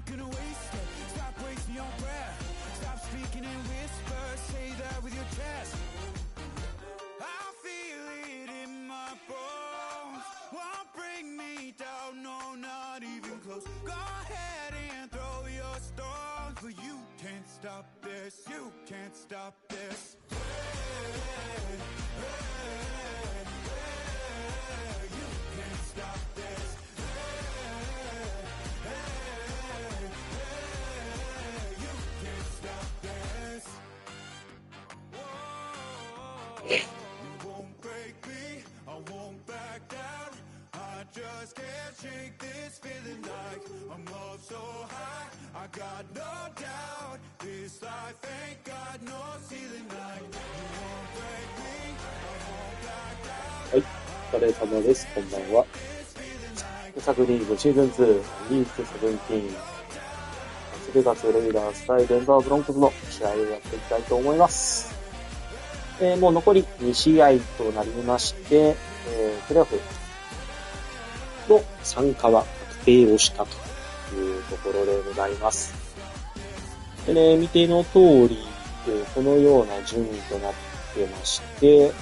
gonna waste it. Stop wasting your breath. Stop speaking in whispers. Say that with your chest. I feel it in my bones. Won't bring me down, no, not even close. Go ahead and throw your stones, but you can't stop this. You can't stop this. You can't stop this. You can't stop this. You won't break me, I won't back down. I just can't shake this feeling like I'm up so high. I got no doubt, this life ain't got no ceiling like. You won't break me, I won't back down. はい、お疲れ様です。こんばんは。手探りーグシーズン2、week 17。ラスベガスレイダース対デンバーブロンコズの試合をやっていきたいと思います。もう残り2試合となりまして、プレーオフの参加は確定をしたというところでございます。でね、見ての通り、このような順位となってまして、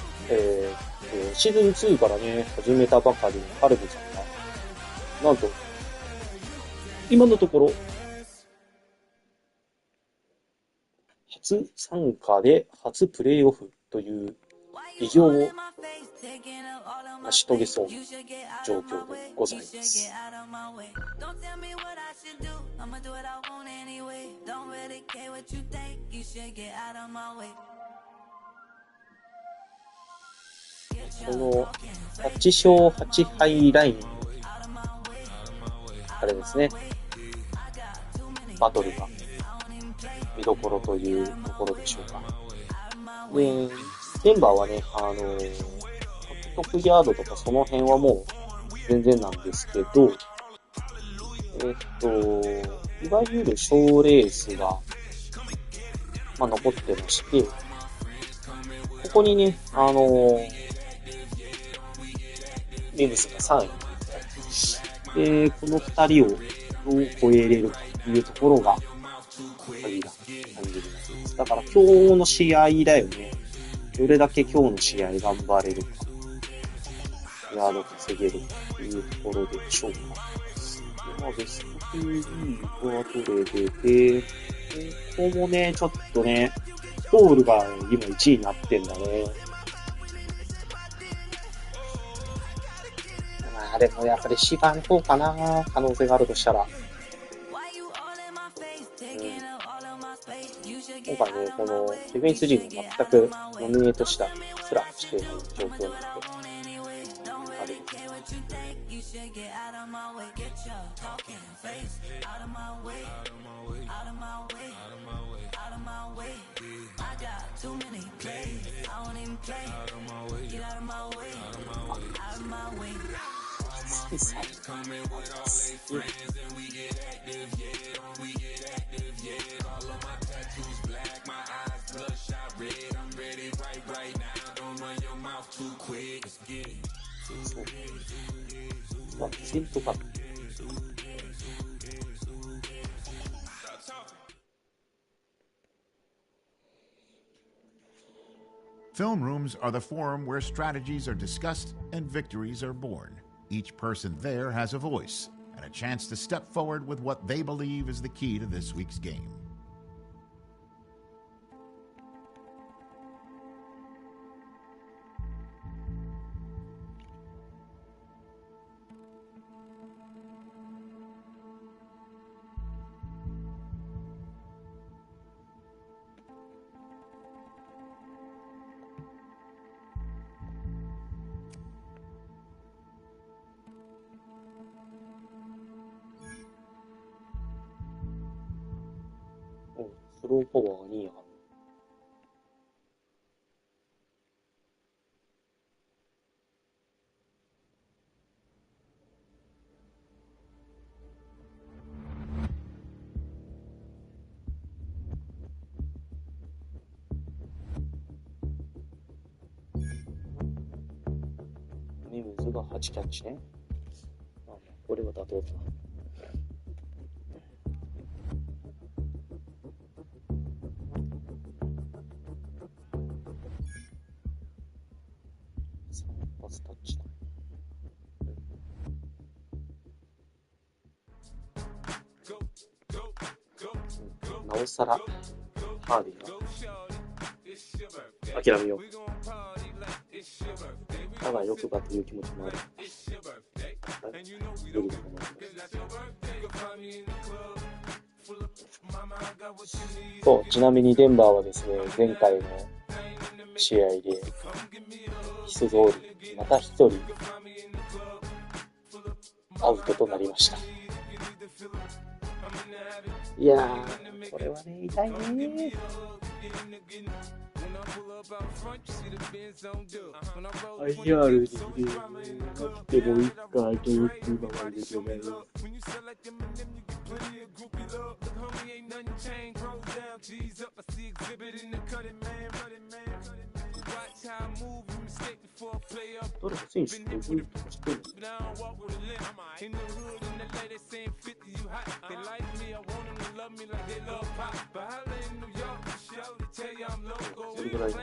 シーズン2からね、始めたばかりのカルブさんが、なんと、今のところ、初参加で初プレイオフという偉業を成し遂げそうな状況でございます。この8勝8敗ライン、あれですね、バトルが見どころというところでしょうか。で、デンバーはね、獲得ヤードとかその辺はもう全然なんですけど、いわゆる賞レースが、残ってまして、ここにね、レムズが3位。で、この2人をどう超えれるかというところが、鍵が感じるやつです。だから今日の試合だよね。どれだけ今日の試合頑張れるか。ヤード稼げるかというところでしょうか。ベスト2リーグは取れてて、ここもね、ちょっとね、ホールが今1位になってんだね。でもやっぱり芝の方かな、可能性があるとしたら。今回ね、このディフェンス陣も全くノミネートしたすらしていない状況なので、Film rooms are the forum where strategies are discussed and victories are born. Each person there has a voice and a chance to step forward with what they believe is the key to this week's game.スローパワーが2位ある。ミムズが8キャッチね。これは妥当だな。スタッチだ。なおさらハーディは諦めよう。だが欲張という気持ちもある。無理だと思います。そう、ちなみにデンバーはですね、前回の試合で出場りまた一人アウトとなりました。いやー、これはね、痛いね。IR で来てもいいかという場合ですよね。どれか選手って覚えてましたそれぐらいだ。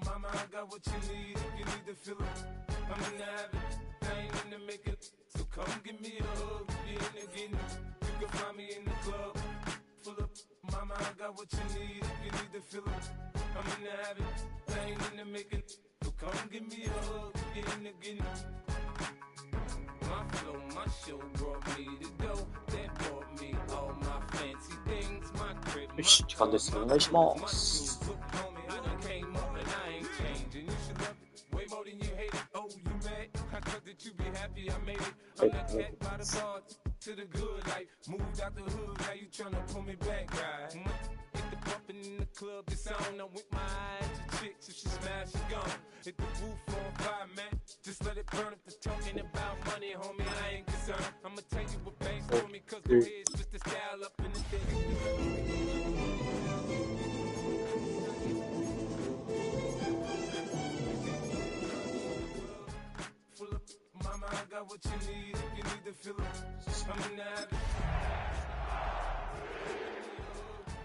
Mama, I got what you need if you need to feel it. I'm in the habit, I ain't in the making. So come give me a hug, you're in the getting. You can find me in the club, full up. Mama, I got what you need if you need to feel it. I'm in the habit, I ain't in the making. So come give me a hug, you're in the getting. My flow, my show brought me to go. That brought me all my fancy things. My crib, my よし、時間です。お願いします。はい、to the good life, moved out the hood, now you tryna pull me back, right? Hit the bumpin' in the club, it's on, I'm with my eyes to chicks, if she smash, she gone. Hit the roof on fire, man, just let it burn. If they're talking about money, homie, I ain't concerned. I'ma tell you what banks for me, cause the head's just the style up in the thing. Mama, I got what you need if you need to feel it. I'm in the habit.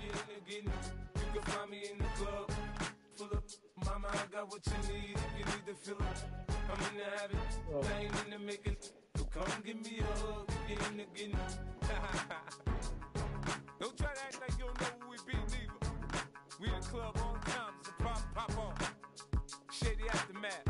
You're in the getting. You can find me in the club. Full up. Mama, I got what you need if you need to feel it. I'm in the habit. I ain't in the making. So come give me a hug. You're in the getting. Don't try to act like you don't know who we be, neither. We in the club all the time. So pop on. Shady aftermath.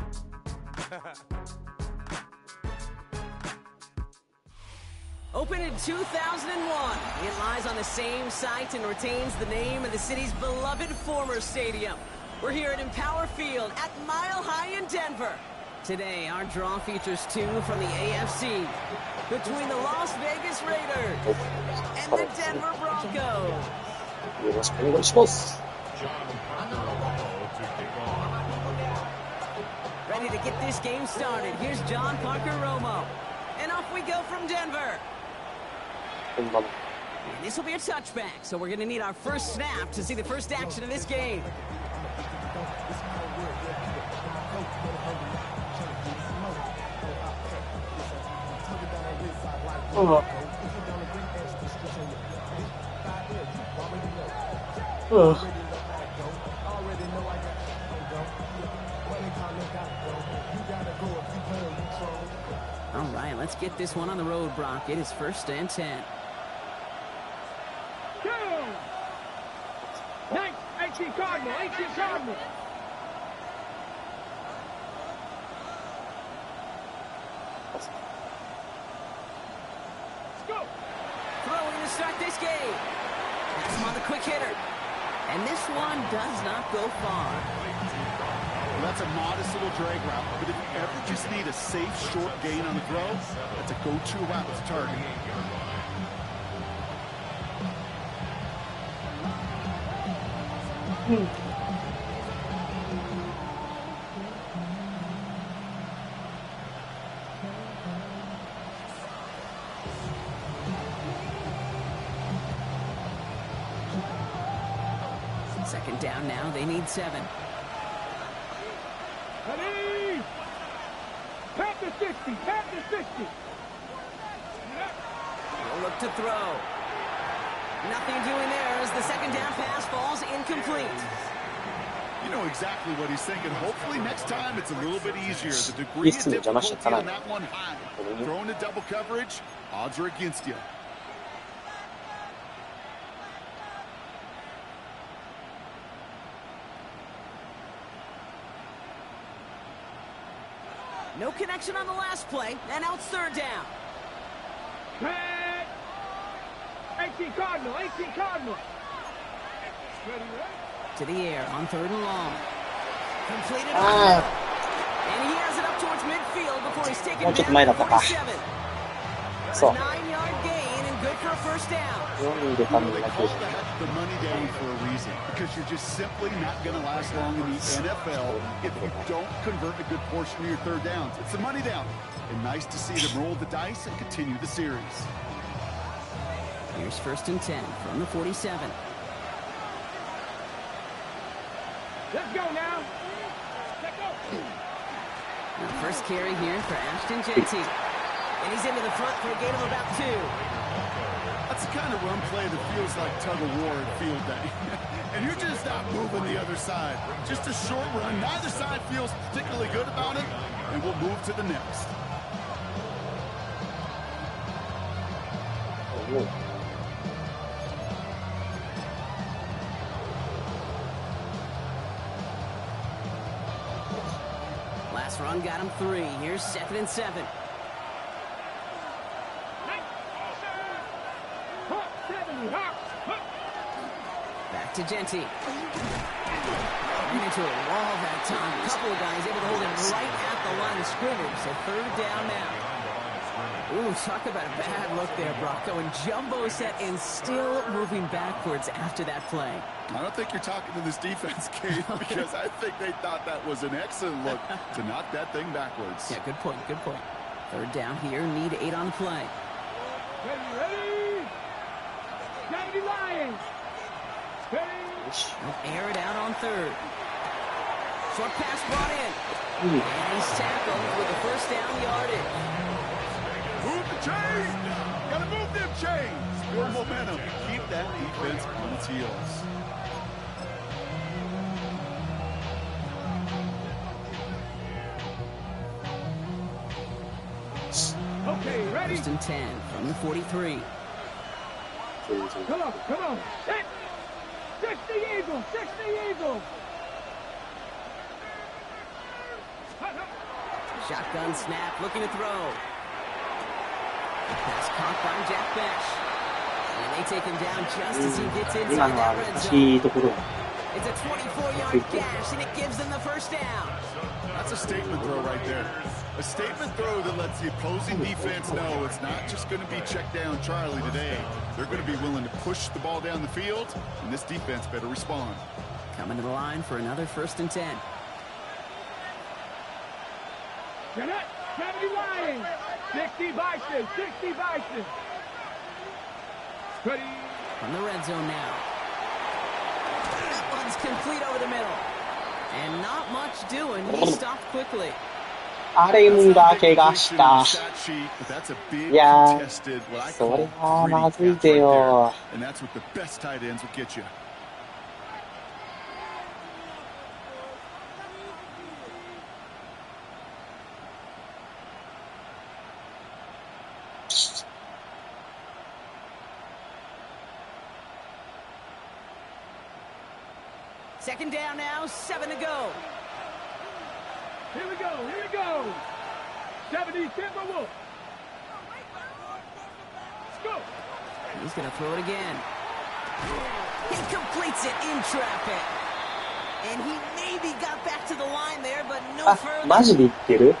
Opened in 2001, it lies on the same site and retains the name of the city's beloved former stadium. We're here at Empower Field at Mile High in Denver. Today, our draw features two from the AFC, between the Las Vegas Raiders and the Denver Broncos. よろしくお願いします。Ready to get this game started. Here's John Parker Romo. And off we go from Denver. And this will be a touchback, so we're going to need our first snap to see the first action of this game. All right, let's get this one on the road, Brock. It is 1st and 10. Nice, 18 Cardinal, 18 Cardinal. Let's go. Throwing to start this game. That's him on the quick hitter. And this one does not go far. Well, that's a modest little drag route, but if you ever just need a safe, short gain on the throw, that's a go-to route to target. Second down now, they need 7. Ready? Pep. the 60. Past the 60. He'll look to throw. Nothing doing there as the second down pass falls incomplete. You know exactly what he's thinking. Hopefully next time it's a little bit easier. The degree of difficulty on that one high. Throwing to double coverage, odds are against you. No connection on the last play, and now it's third down. Pat! 18 Cardinal, 18 Cardinal. To the air on third and long. Completed on and he has it up towards midfield before he's taken down to 47. A 9-yard gain and good for a first down. They call that the money down for a reason, because you're just simply not going to last long in the NFL if you don't convert a good portion of your third downs. It's the money down. And nice to see them roll the dice and continue the series. Here's first and 10 from the 47. Let's go now. Let's go. The first carry here for Ashton Jeanty. And he's into the front for a gain of about 2. That's the kind of run play that feels like tug-of-war at field day. And you're just not moving the other side. Just a short run. Neither side feels particularly good about it. And we'll move to the next. Last run got him 3. Here's second and 7. Back to Jeanty. Into a wall that time. A couple of guys able to hold him right at the line of scrimmage. So third down now. Ooh, talk about a bad look there, Brock. Going jumbo set and still moving backwards after that play. I don't think you're talking to this defense, Kate, because I think they thought that was an excellent look to knock that thing backwards. Yeah, good point, good point. Third down here, need 8 on the play. Ready? Johnny Lions. He'll air it out on third. Short pass brought in. And he's tackled with a first down yardage. Move the chains! Gotta move them chains! Build momentum. Keep that defense on its heels. Okay, ready? First and 10 from the 43. Come on, come on. 60 Eagles, 60 Eagles. Shotgun snap, looking to throw. Pass caught by Jack Besh. And they take him down just as he gets inside that red zone. It's a 24-yard gash, and it gives them the first down. That's a statement throw right there. A statement throw that lets the opposing defense know it's not just going to be check down Charlie today. They're going to be willing to push the ball down the field, and this defense better respond. Coming to the line for another first and 10. Get it, 70 Lions. 60 Bison, 60 Bison. Ready? From the red zone now. That one's complete over the middle. And not much doing. He stopped quickly. あれんだ怪我した。いやー、それはまずいぜよ。And that's what the best tight ends will get you. Second down now, 7 to go. Here we go, here we go. 70 Timberwolves. Let's go. He's going to throw it again. He completes it in traffic. And he maybe got back to the line there, but no further. マジで言ってる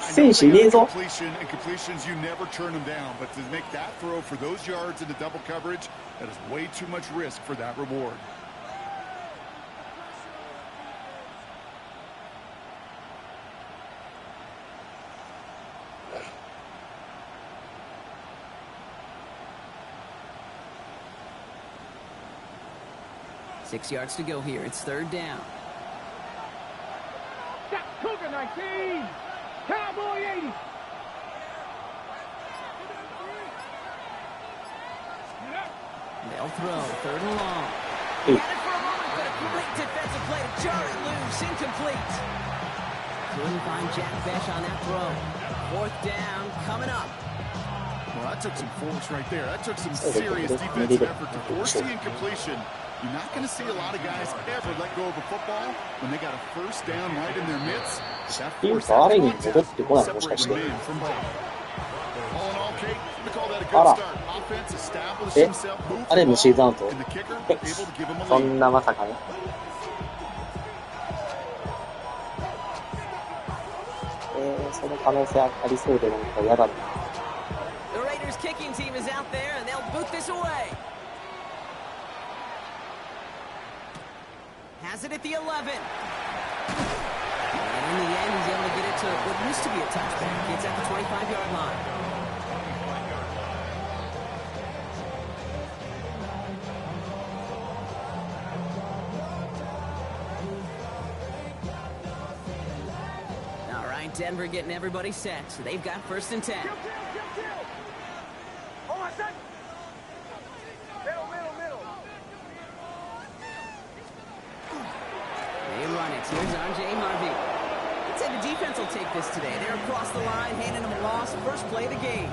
選手いねえぞ。 Completions, you never turn them down, but to make that throw for those yards into double coverage, that is way too much risk for that reward. Six yards to go here. It's third down. Cougar 19. Cowboy 80. They'll throw, third and long. He had it for a moment, but a great defensive play to jar it loose, incomplete. Couldn't find Jack Besh on that throw. Fourth down, coming up. Well, that took some force right there. That took some serious defensive effort to force the incompletion. You're not going to see a lot of guys ever let go of a football when they got a first down right in their midst. That force separates man from ball. All in all, Kate, we call that a good start. Offense established himself, moved the ball, and the kicker able to give him a lead. そんなまさかね。その可能性ありそうでなんか嫌だな。The Raiders kicking team is out there and they'll boot this away. Has it at the 11. And in the end, he's able to get it to what used to be a touchback. It's at the 25-yard line. All right, Denver getting everybody set. So they've got first and 10. They run it. Here's R.J. Harvey. I'd say the defense will take this today. They're across the line, handing them a loss. First play of the game.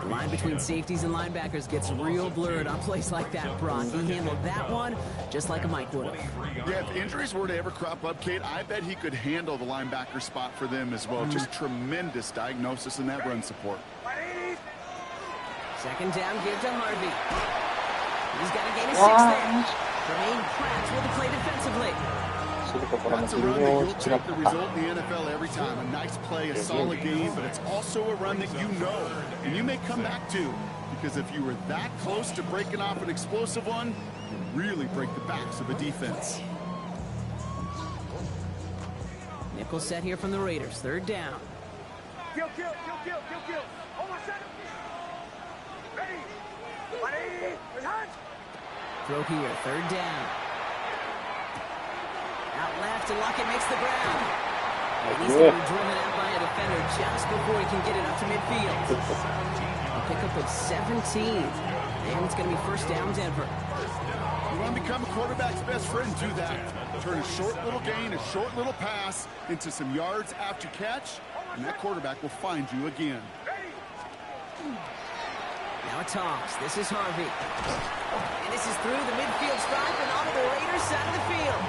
The line between safeties and linebackers gets real blurred on plays like that, Brock. He handled that one just like a Mike would have. Yeah, if injuries were to ever crop up, Kate, I bet he could handle the linebacker spot for them as well. Just tremendous diagnosis in that run support. Second down, give to Harvey. He's got to gain a 6 there. Jermaine Pratt with the play defensively. That's a run that you'll take the result in the NFL every time. A nice play, a solid game, but it's also a run that you know and you may come back to, because if you were that close to breaking off an explosive one, you really break the backs of a defense. Nickel set here from the Raiders. Third down. Kill. Hold on a second. Ready. Throw here. Third down. Out left, and Lockett makes the ground. And he's going to be driven out by a defender just before he can get it up to midfield. A pickup of 17. And it's going to be first down, Denver. You want to become a quarterback's best friend, do that. Turn a short little gain, a short little pass into some yards after catch, and that quarterback will find you again. Now a toss. This is Harvey. And this is through the midfield stripe and onto the Raiders side of the field.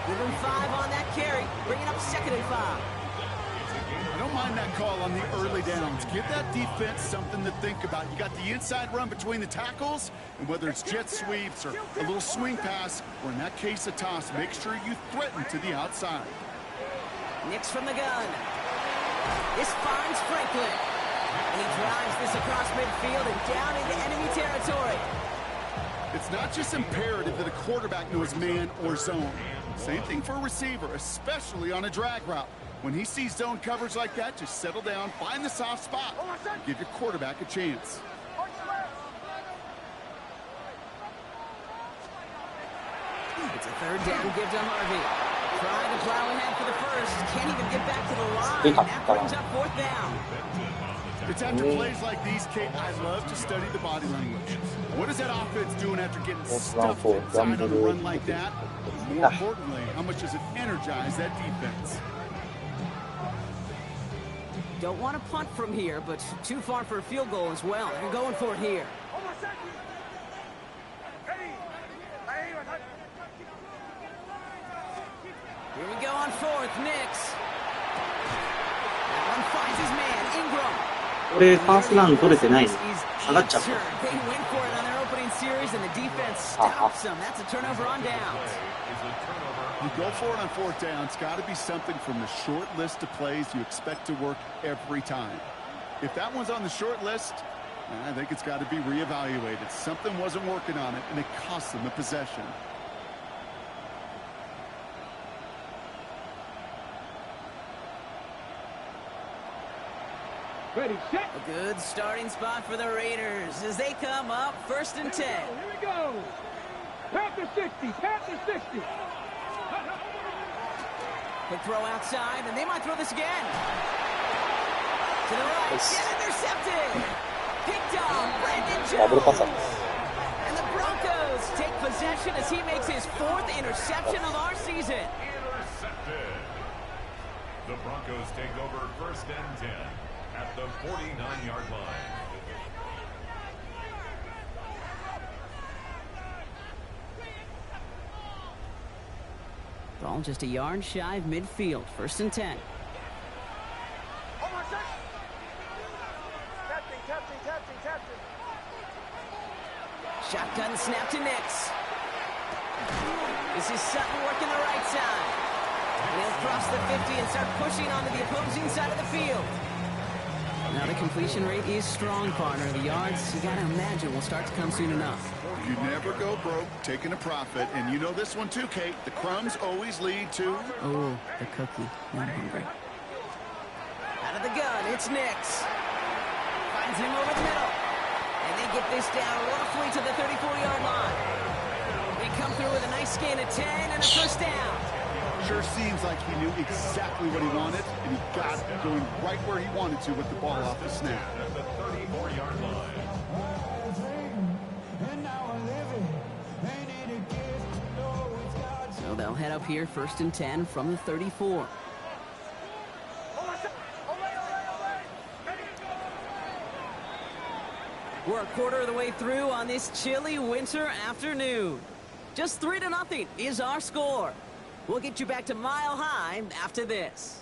Give him 5 on that carry, bringing up second and 5. I don't mind that call on the early downs. Give that defense something to think about. You got the inside run between the tackles, and whether it's jet sweeps or a little swing pass, or in that case a toss, make sure you threaten to the outside. Nix from the gun. This finds Franklin. And he drives this across midfield and down into enemy territory. It's not just imperative that a quarterback knows man or zone. Same thing for a receiver, especially on a drag route. When he sees zone coverage like that, just settle down, find the soft spot, and give your quarterback a chance. It's a third down, give to Harvey. Trying to plow ahead for the first. Can't even get back to the line. That brings up fourth down. It's after plays like these, Kate, I love to study the body language. What is that offense doing after getting stuffed inside on a run like that? More importantly, how much does it energize that defense? Don't want to punt from here, but too far for a field goal as well. They're going for it here. Here we go on fourth. Nix. That one finds his man, Ingram. これファーストダウン取れてないの。下がっちゃった。 They went for it on their opening series, and the defense stops them. That's a turnover on downs. You go for it on fourth down. It's got to be something from the short list of plays you expect to work every time. If that one's on the short list, I think it's got to be reevaluated. Something wasn't working on it, and it cost them a possession. Ready, set. A good starting spot for the Raiders as they come up first and 10. Here we go. Panther 60. Quick throw outside, and they might throw this again. To the right, get intercepted. Picked off, Brandon Jones. And the Broncos take possession as he makes his 4th interception of our season. Intercepted. The Broncos take over 1st and 10 at the 49-yard line. Ball just a yard shy of midfield. 1st and 10. Shotgun snap to Nix. This is Sutton working the right side. And he'll cross the 50 and start pushing onto the opposing side of the field. Now the completion rate is strong, partner. The yards, you gotta imagine, will start to come soon enough. You never go broke taking a profit, and you know this one too, Kate. The crumbs always lead to... Oh, the cookie. Now I'm hungry. Out of the gun, it's Nix. Finds him over the middle. And they get this down roughly to the 34-yard line. They come through with a nice gain of 10 and a first down. Sure seems like he knew exactly what he wanted, and he got it going right where he wanted to with the ball off the snap. At the 34-yard line. So they'll head up here 1st and 10 from the 34. We're a quarter of the way through on this chilly winter afternoon. Just 3-0 is our score. We'll get you back to Mile High after this.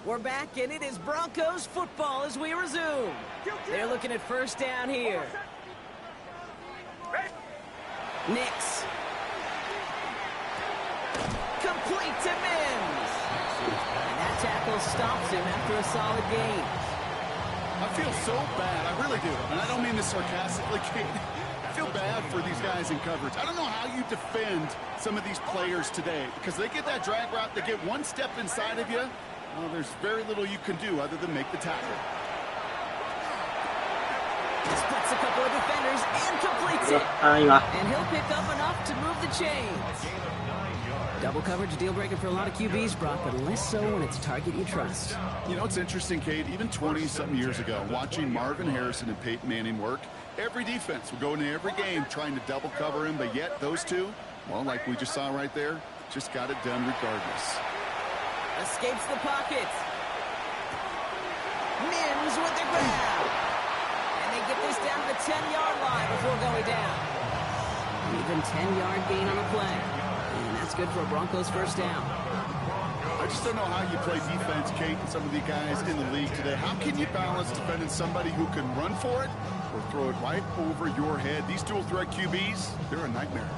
We're back, and it is Broncos football as we resume. They're looking at first down here. Nix. Complete to Mims. And that tackle stops him after a solid gain. I feel so bad. I really do. And I don't mean this sarcastically, Kate. I feel bad for these guys in coverage. I don't know how you defend some of these players today, because they get that drag route, they get one step inside of you. Well, there's very little you can do other than make the tackle. Splits a couple of defenders and completes it. And he'll pick up enough to move the chains. Double coverage, deal breaker for a lot of QBs, Brock, but less so when it's a target you trust. You know, it's interesting, Kate, even 20-something years ago, watching Marvin Harrison and Peyton Manning work, every defense would go into every game trying to double cover him, but yet those two, well, like we just saw right there, just got it done regardless. Escapes the pocket. Mims with the grab. And they get this down to the 10-yard line before going down. An even 10-yard gain on the play. And that's good for a Broncos first down. I just don't know how you play defense, Kate, and some of the guys in the league today. How can you balance defending somebody who can run for it or throw it right over your head? These dual threat QBs, they're a nightmare.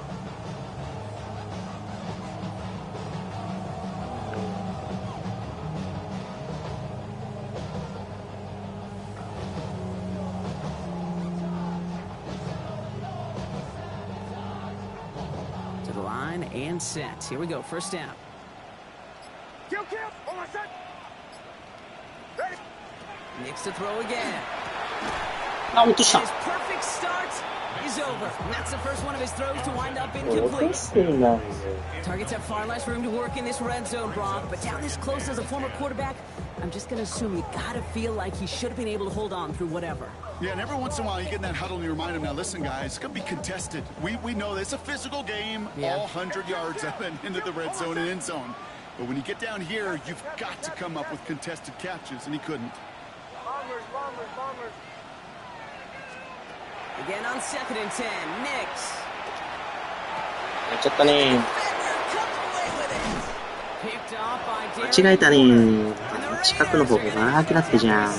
And set. Here we go. First down. Kill. Hold on, set. Ready. Nix to throw again. His perfect start is over. And that's the first one of his throws to wind up incomplete. Targets have far less room to work in this red zone, Brock. But down this close as a former quarterback, I'm just going to assume you got to feel like he should have been able to hold on through whatever. Yeah, and every once in a while you get in that huddle and you remind him, now listen, guys, it's going to be contested. We know this. It's a physical game, all 100 yards up and into the red zone and end zone. But when you get down here, you've got to come up with contested catches, and he couldn't. Bombers. Again on 2nd and 10, Nix. やっちゃったね。 Picked off by 間違えたね。近くの方が開けなくてじゃん。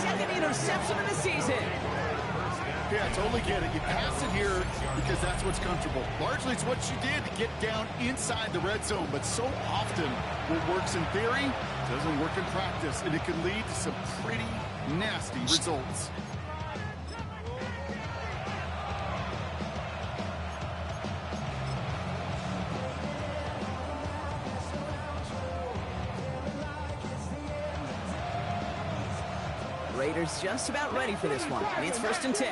Yeah, I totally get it. You pass it here because that's what's comfortable. Largely, it's what you did to get down inside the red zone. But so often, what works in theory doesn't work in practice, and it can lead to some pretty nasty results. Raiders just about ready for this one. It's 1st and 10.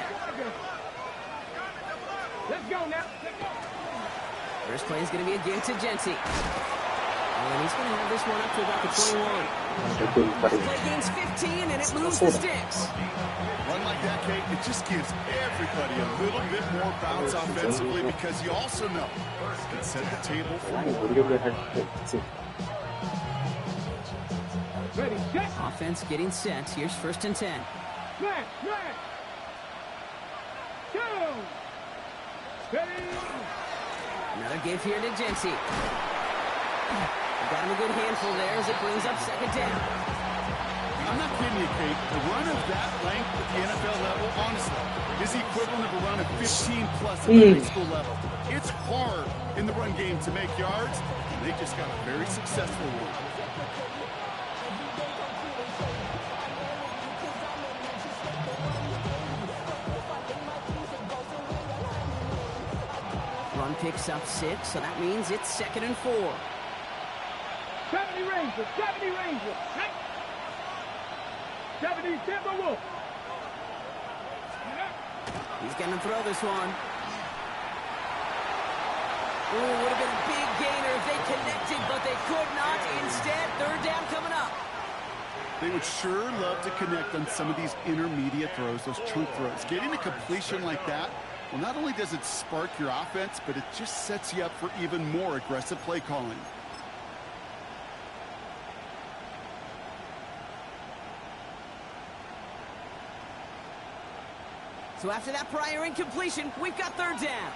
Let's go now. First play is going to be a give to Genty. And he's going to have this one up to about the 21. The play gains 15, and it moves the sticks. Run like that, Kate, it just gives everybody a little bit more bounce offensively because you also know it can set the table for more. Ready, set. Offense getting set. Here's 1st and 10. Smash, smash. Go. Ready. Another give here to Genty. Got him a good handful there as it brings up 2nd down. I'm not kidding you, Kate. A run of that length at the NFL level, honestly, is the equivalent of a run of 15-plus at the high school level. It's hard in the run game to make yards, and they just got a very successful one. Run picks up 6, so that means it's 2nd and 4. 70 Ranger, 70 Ranger. 70 Timberwolf. He's going to throw this one. Ooh, would have been a big gainer if they connected, but they could not. Instead, 3rd down coming up. They would sure love to connect on some of these intermediate throws, those chunk throws. Getting a completion like that, well, not only does it spark your offense, but it just sets you up for even more aggressive play calling. So after that prior incompletion, we've got 3rd down.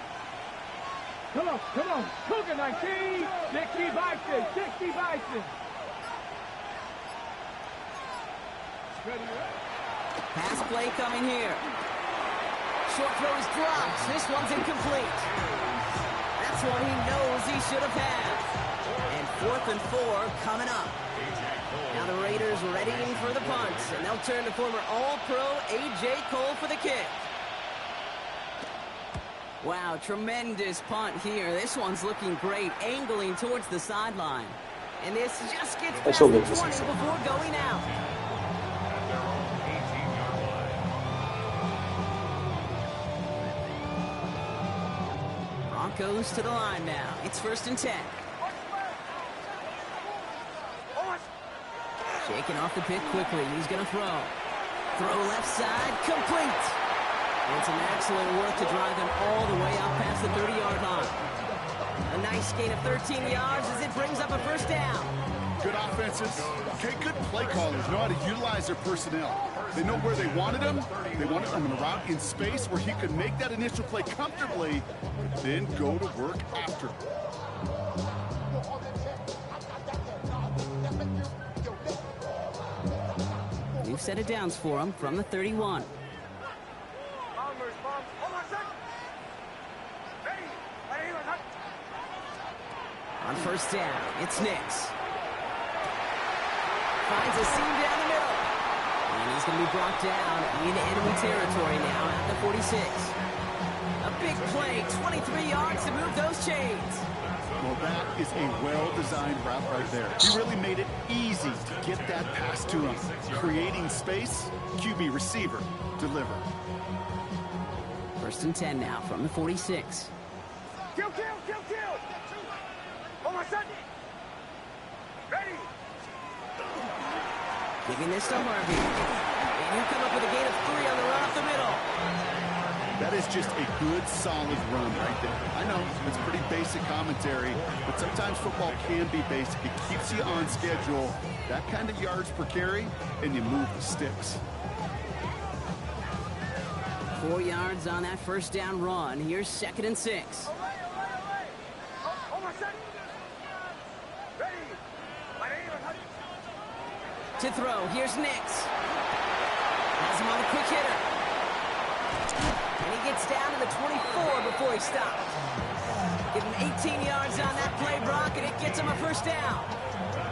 Come on, come on. Cougar 19, 60 Bison, 60 Bison. Ready, Pass play coming here. Short throw is dropped. This one's incomplete. That's one he knows he should have had. And 4th and 4 coming up. Now the Raiders readying for the punt, and they'll turn to former All-Pro A.J. Cole for the kick. Wow, tremendous punt here. This one's looking great, angling towards the sideline. And this just gets past the 20 before going out. Broncos to the line now. It's 1st and 10. Shaking off the pick quickly. He's going to throw. Throw left side, complete. And some excellent work to drive him all the way up past the 30-yard line. A nice gain of 13 yards as it brings up a 1st down. Good offenses. Okay, good play callers know how to utilize their personnel. They know where they wanted him. They wanted him in a route in space where he could make that initial play comfortably, then go to work after. New set of downs for him from the 31. On 1st down, it's Nix. Finds a seam down the middle. And he's going to be brought down in enemy territory now at the 46. A big play, 23 yards to move those chains. Well, that is a well-designed route right there. He really made it easy to get that pass to him. Creating space, QB receiver, deliver. 1st and 10 now from the 46. Kill, kill, kill, kill. Oh, my son. Ready. Giving this to Harvey. And you come up with a gain of 3 on the run up the middle. That is just a good, solid run right there. I know, it's pretty basic commentary, but sometimes football can be basic. It keeps you on schedule, that kind of yards per carry, and you move the sticks. 4 yards on that 1st down run. Here's 2nd and 6. To throw, here's Nix. Has him on a quick hitter. And he gets down to the 24 before he stops. Give him 18 yards on that play, Brock, and it gets him a 1st down.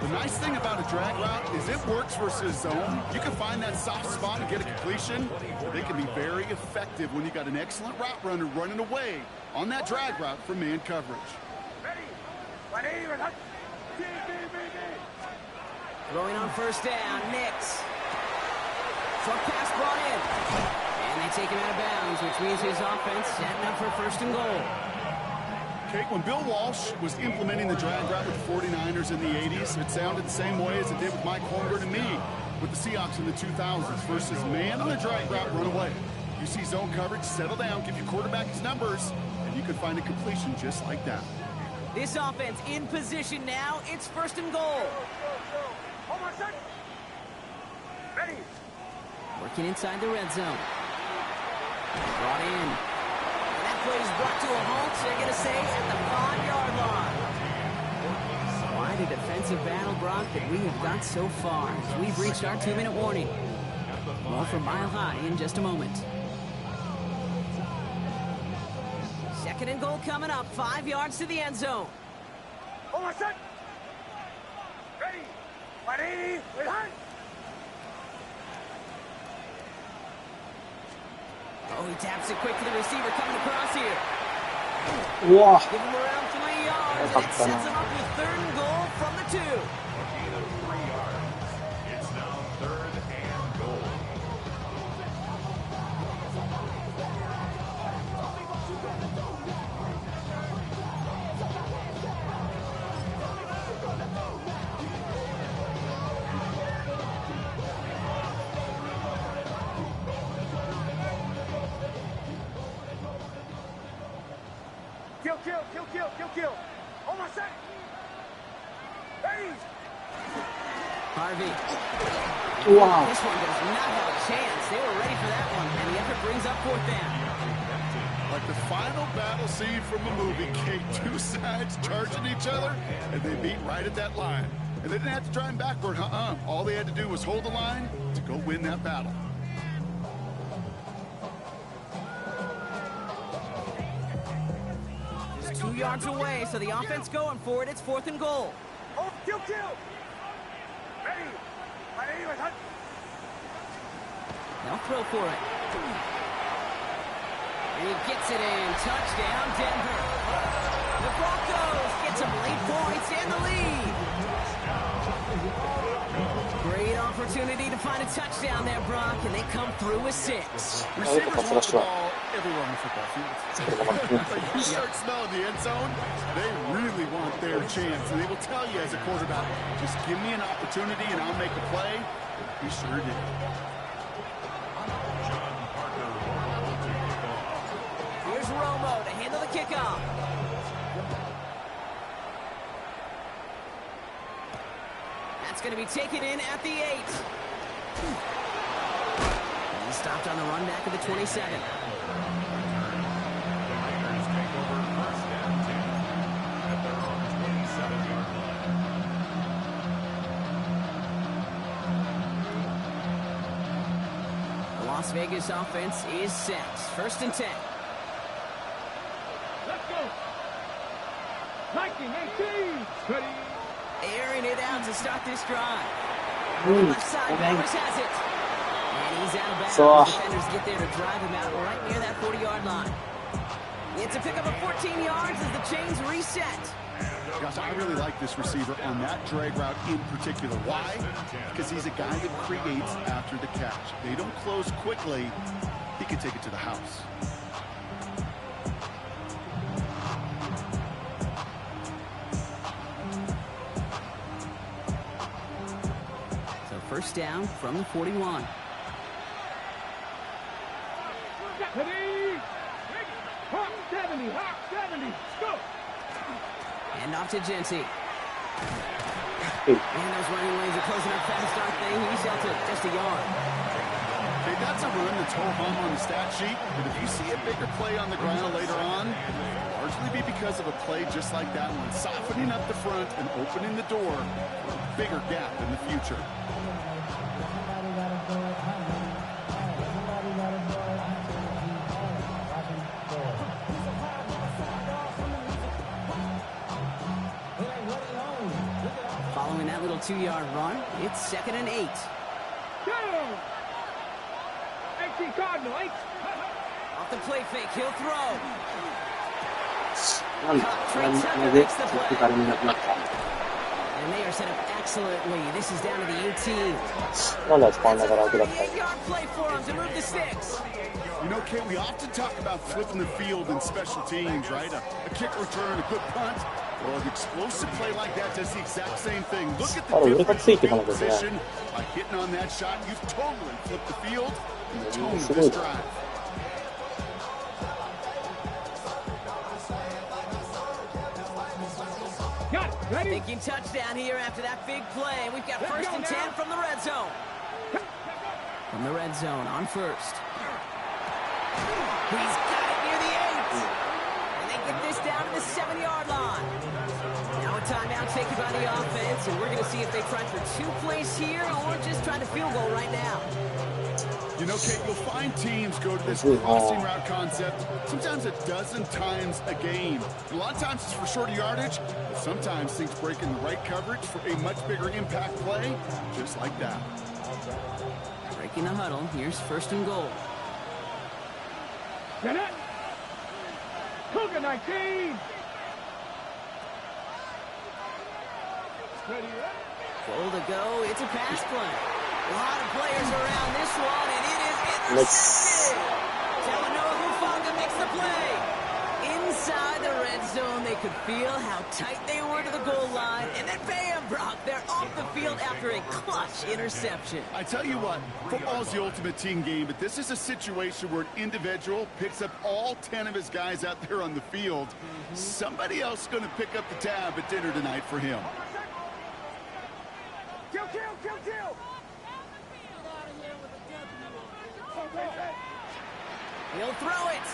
The nice thing about a drag route is it works versus zone. You can find that soft spot and get a completion. They can be very effective when you got an excellent route runner running away on that drag route from man coverage. Throwing on 1st down, Nix. Short pass brought in. And they take him out of bounds, which means his offense setting up for first and goal. Okay, when Bill Walsh was implementing the drag route with the 49ers in the 80s, it sounded the same way as it did with Mike Holmgren and me with the Seahawks in the 2000s versus man on the drag route, run away. You see zone coverage, settle down, give your quarterback his numbers, and you could find a completion just like that. This offense in position now. It's first and goal. Hold on a second. Ready. Working inside the red zone. Brought in. And that play is brought to a halt, so they're going to say at the 5-yard line. Quite a defensive battle, Brock, that we have got so far. We've reached our 2-minute warning. More from Mile High in just a moment. Second and goal coming up. 5 yards to the end zone. Hold on a second. Ready. Ready. Ready. Oh, he taps it quick to the receiver coming across here. Wow. Give him around 3 yards. That sets him up with third and goal from the 2. Gain of 3 yards. It's now third and goal. Kill. Hold on a second. Ready. Harvey. Wow. This one does not have a chance. They were ready for that one, and the effort brings up fourth down. Like the final battle scene from a movie, Kate, two sides charging each other, and they meet right at that line. And they didn't have to drive backward, All they had to do was hold the line to go win that battle. Just 2 yards away, so the offense going for it. It's fourth and goal. Oh, kill. Ready. Ready. They'll throw for it. And he gets it in. Touchdown, Denver. The Broncos get some late points and the lead. Great opportunity to find a touchdown there, Brock, and they come through with 6. Receivers want the ball everywhere on the football field. You start smelling the end zone, they really want their chance. And they will tell you as a quarterback, just give me an opportunity and I'll make a play. He sure did. Here's Romo to handle the kickoff. That's going to be taken in at the 8. And he stopped on the run back of the 27. The Las Vegas offense is set. First and 10. Let's go. 19-18. Ready. Airing it out to start this drive. Left side, Bowers has it. And he's out of bounds. Defenders get there to drive him out right near that 40-yard line. It's a pickup of 14 yards as the chains reset. Gosh, I really like this receiver on that drag route in particular. Why? Because he's a guy that creates after the catch. They don't close quickly. He can take it to the house. First down from the 41. Ready. Hawk 70. Go. And off to Genty. And those running lanes are closing up fast, aren't they? He's out to just a yard. Okay, that's a run that's ho-hum on the stat sheet. But if you see a bigger play on the ground later on, it'll largely be because of a play just like that one, softening up the front and opening the door for a bigger gap in the future. Following that little 2-yard run, it's second and 8. Go. 18 Cardinal. 8. Off the play fake, he'll throw. And they are set up excellently. This is down to the 18. なんだ、使わながら楽だったり。 38-yard play for him to move the sticks. You know, Kate, we often talk about flipping the field in special teams, right? A kick return, a good punt. Well, an explosive play like that does the exact same thing. Look at the difference in position. By hitting on that shot, you've totally flipped the field and totally this drive. Got it. Ready? Thinking touchdown here after that big play. We've got first and 10 from the red zone. From the red zone on first. He's got it near the 8. And they get this down to the 7-yard line. Now a timeout taken by the offense, and we're going to see if they try for 2 plays here or just try to field goal right now. You know, Kate, you'll find teams go to this crossing route concept sometimes a dozen times a game. A lot of times it's for shorter yardage, but sometimes things break in the right coverage for a much bigger impact play, just like that. Breaking the huddle. Here's first and goal. Get it. Cougar 19. Ready, Goal to go. It's a pass play. A lot of players around this one, and it is intercepted. Talanoa Hufanga makes the play. Inside the red zone, they could feel how tight they were to the goal line, and then bam, Brock, they're off the field after a clutch interception. I tell you what, football's the ultimate team game, but this is a situation where an individual picks up all 10 of his guys out there on the field. Somebody else is going to pick up the tab at dinner tonight for him. Kill, kill, kill, kill. He'll throw it.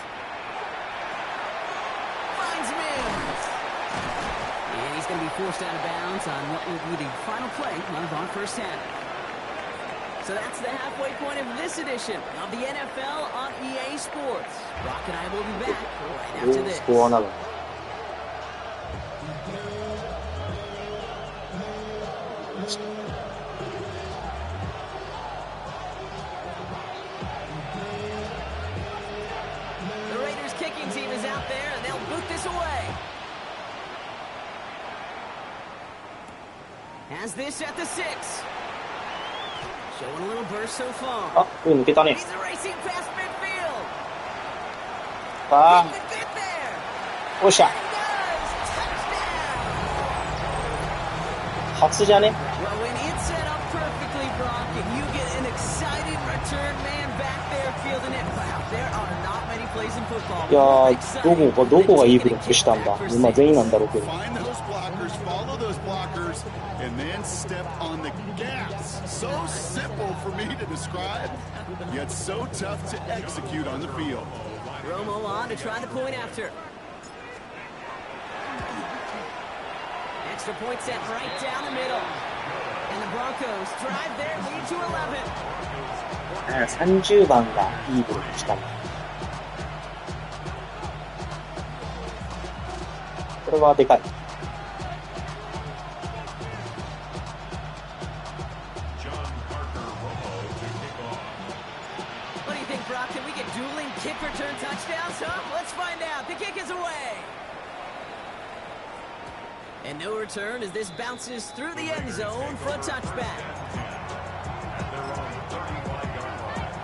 Finds Mims. And he's going to be forced out of bounds on what will be the final play of our first half. So that's the halfway point of this edition of the NFL on EA Sports. Brock and I will be back right after this. The Raiders kicking team is out there, and they'll boot this away. Has this at the 6. Showing a little burst so far. あ、抜けたね。 He's racing past midfield. あ He could get there. ー、おっしゃ。 He does. Touchdown. 初じゃね。 Well, when it's set up perfectly, Brock, and you get an excited return man back there fielding it, wow, there are not many plays in football. いやー、どこがいいブロックしたんだ。今全員なんだろうけど。 Find those blockers, follow those blockers, and then step on the gas. So simple for me to describe, yet so tough to execute on the field. Romo on to try the point after. Extra point set right down the middle. And the Broncos drive their lead to 11. 30番がいいブロックしたんだ。これはでかい。What do you think, Brock? Can we get dueling kick return touchdowns, huh? Let's find out. The kick is away. And no return as this bounces through the end zone for a touchback. At their own 35-yard line.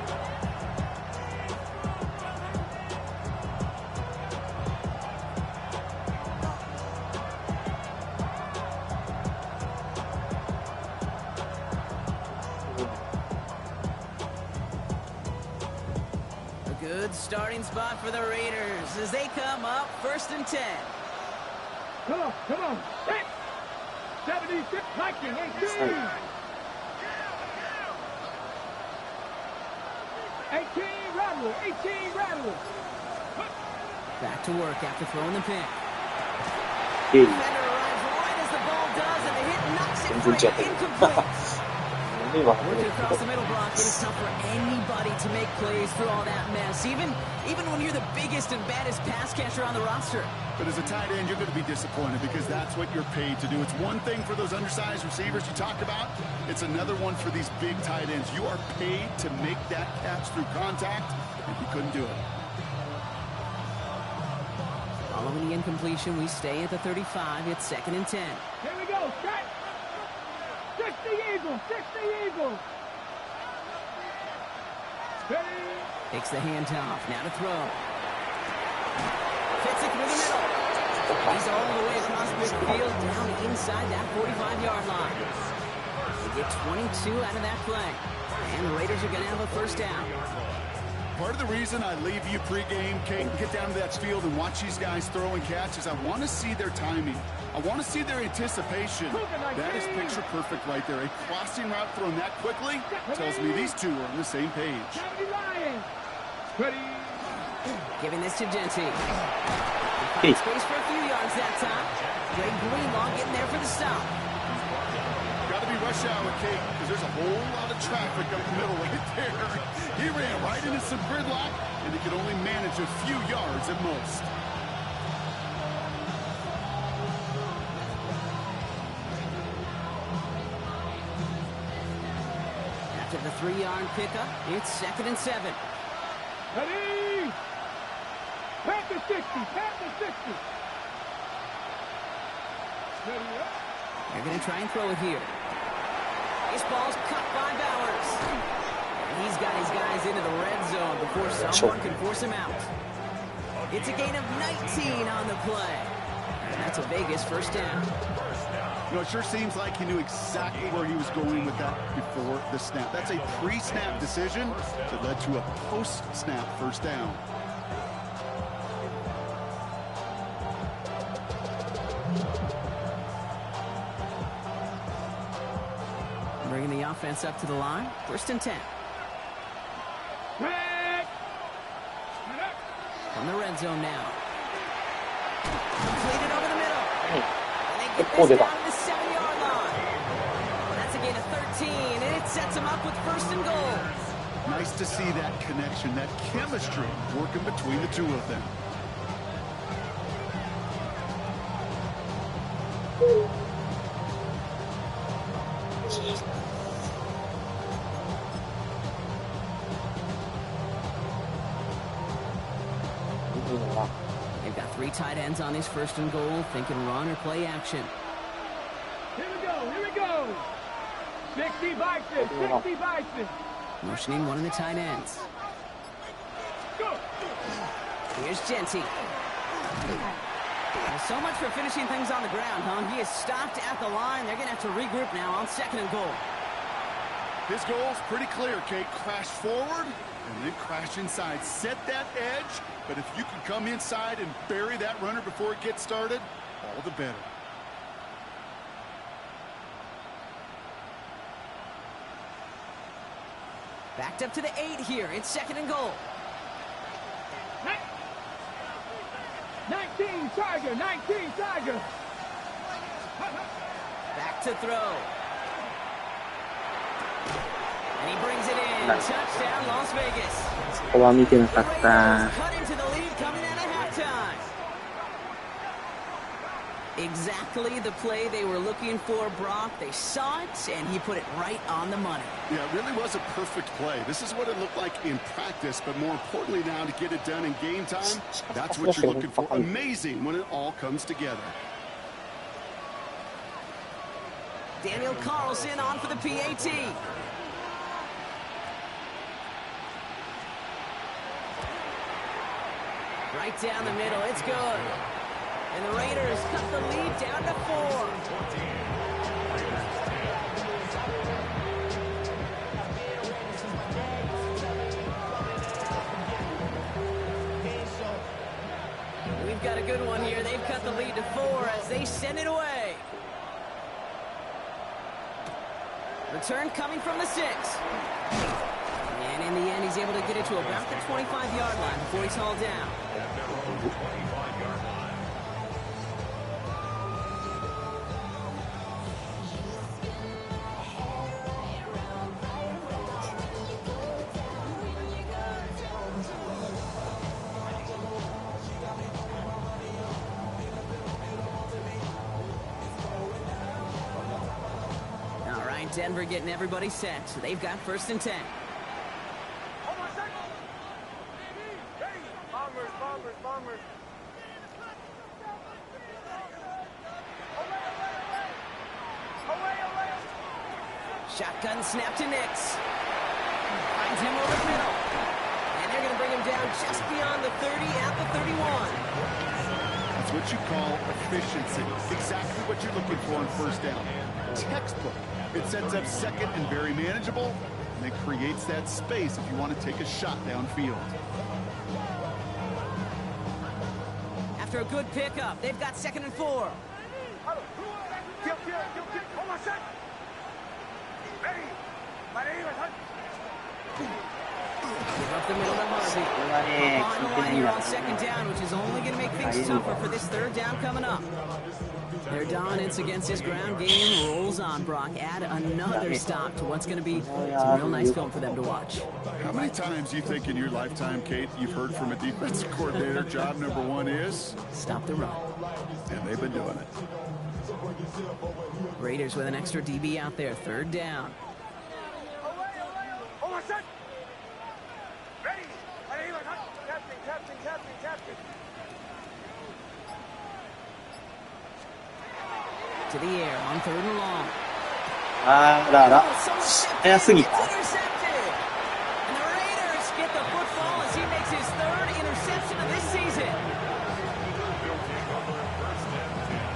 A good starting spot for the Raiders as they come up first and 10. Come on, come on. Hit. 76, Viking, 18. 18, rattle, 18, rattle. Back to work after throwing the pick. いい。 Defender arrives right as the ball does, and the hit knocks it free. Incomplete. Working across the middle, Brock, it is tough for anybody to make plays through all that mess, even when you're the biggest and baddest pass catcher on the roster. But as a tight end, you're going to be disappointed because that's what you're paid to do. It's one thing for those undersized receivers you talk about. It's another one for these big tight ends. You are paid to make that catch through contact, and you couldn't do it. Following the incompletion, we stay at the 35. It's second and 10. Here we go, strike. Eagles, 60 Eagles. Ready? Takes the handoff. Now to throw. Fits it through the middle. He's all the way across midfield, down inside that 45-yard line. They get 22 out of that play. And the Raiders are going to have a first down. Part of the reason I leave you pregame, Kate, and get down to that field and watch these guys throw and catch is I want to see their timing. I want to see their anticipation. That is picture perfect right there. A crossing route thrown that quickly tells me these two are on the same page. Ready? Giving this to Genty. He finds space for a few yards that time. Greg Greenlaw getting there for the stop. Got to be rush hour, Kate, because there's a whole lot of traffic up the middle right there. He ran right into some gridlock, and he could only manage a few yards at most. After the 3-yard pickup, it's 2nd and 7. Ready? Panther 60, Panther 60. Ready up. They're going to try and throw it here. This ball's cut by Bowers. And he's got his guys into the red zone before someone can force him out. It's a gain of 19 on the play. And that's a Vegas first down. You know, it sure seems like he knew exactly where he was going with that before the snap. That's a pre-snap decision that led to a post-snap first down. Bringing the offense up to the line. 1st and 10. From the red zone now. Completed over the middle. And they get this down to the 7-yard line. That's a gain of 13, and it sets them up with 1st and goal. Nice to see that connection, that chemistry working between the two of them. They've got 3 tight ends on this 1st and goal, thinking run or play action. Here we go. 60 Bison, 60 Bison. Motioning one of the tight ends. Go. Here's Genty. Well, so much for finishing things on the ground, huh? He is stopped at the line. They're going to have to regroup now on 2nd and goal. His goal's pretty clear, Kate. Crash forward and then crash inside. Set that edge, but if you can come inside and bury that runner before it gets started, all the better. Backed up to the 8 here. It's 2nd and goal. 19 Tiger, 19 Tiger. Back to throw. And he brings it in. Touchdown, Las Vegas. ここは見てなかっ Raiders た。 cut into the lead coming out of halftime. Exactly the play they were looking for, Brock. They saw it, and he put it right on the money. Yeah, it really was a perfect play. This is what it looked like in practice, but more importantly now to get it done in game time, that's what you're looking for. Amazing when it all comes together. Daniel Carlson on for the PAT. Right down the middle, it's good. And the Raiders cut the lead down to 4. We've got a good one here. They've cut the lead to 4 as they send it away. Return coming from the 6. And in the end, he's able to get it to about the 25-yard line before he's hauled down. All right, Denver getting everybody set. So they've got 1st and 10. Bombers. Shotgun snap to Nix. Finds him over the middle. And they're going to bring him down just beyond the 30 at the 31. That's what you call efficiency. Exactly what you're looking for on first down. Textbook. It sets up second and very manageable, and it creates that space if you want to take a shot downfield. After a good pickup, they've got 2nd and 4. Give up the middle to Harvey. On the line here on 2nd down, which is only going to make things tougher for this 3rd down coming up. Their dominance against this ground game rolls on, Brock. Add another stop to what's going to be some real nice film for them to watch. How many times do you think in your lifetime, Kate, you've heard from a defensive coordinator, job number 1 is? Stop the run. And they've been doing it. Raiders with an extra DB out there, 3rd down. To the air on 3rd and long. あらら。早すぎた。 And the Raiders get the football as he makes his 3rd interception of this season.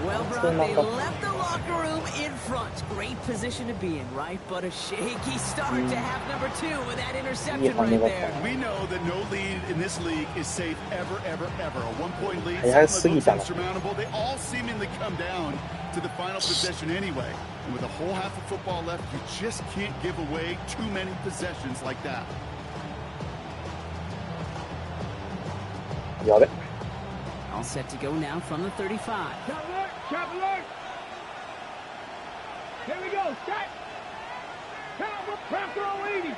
Well, Brock, they left the locker room in front. Great position to be in, right? But a shaky start to half number 2 with that interception right there. We know that no lead in this league is safe ever, ever, ever. A 1-point lead早すぎた。 looks insurmountable. They all seemingly come down to the final possession anyway. And with a whole half of football left, you just can't give away too many possessions like that. やべ。 All set to go now from the 35. Trap alert! Here we go, set! Pressure on 80!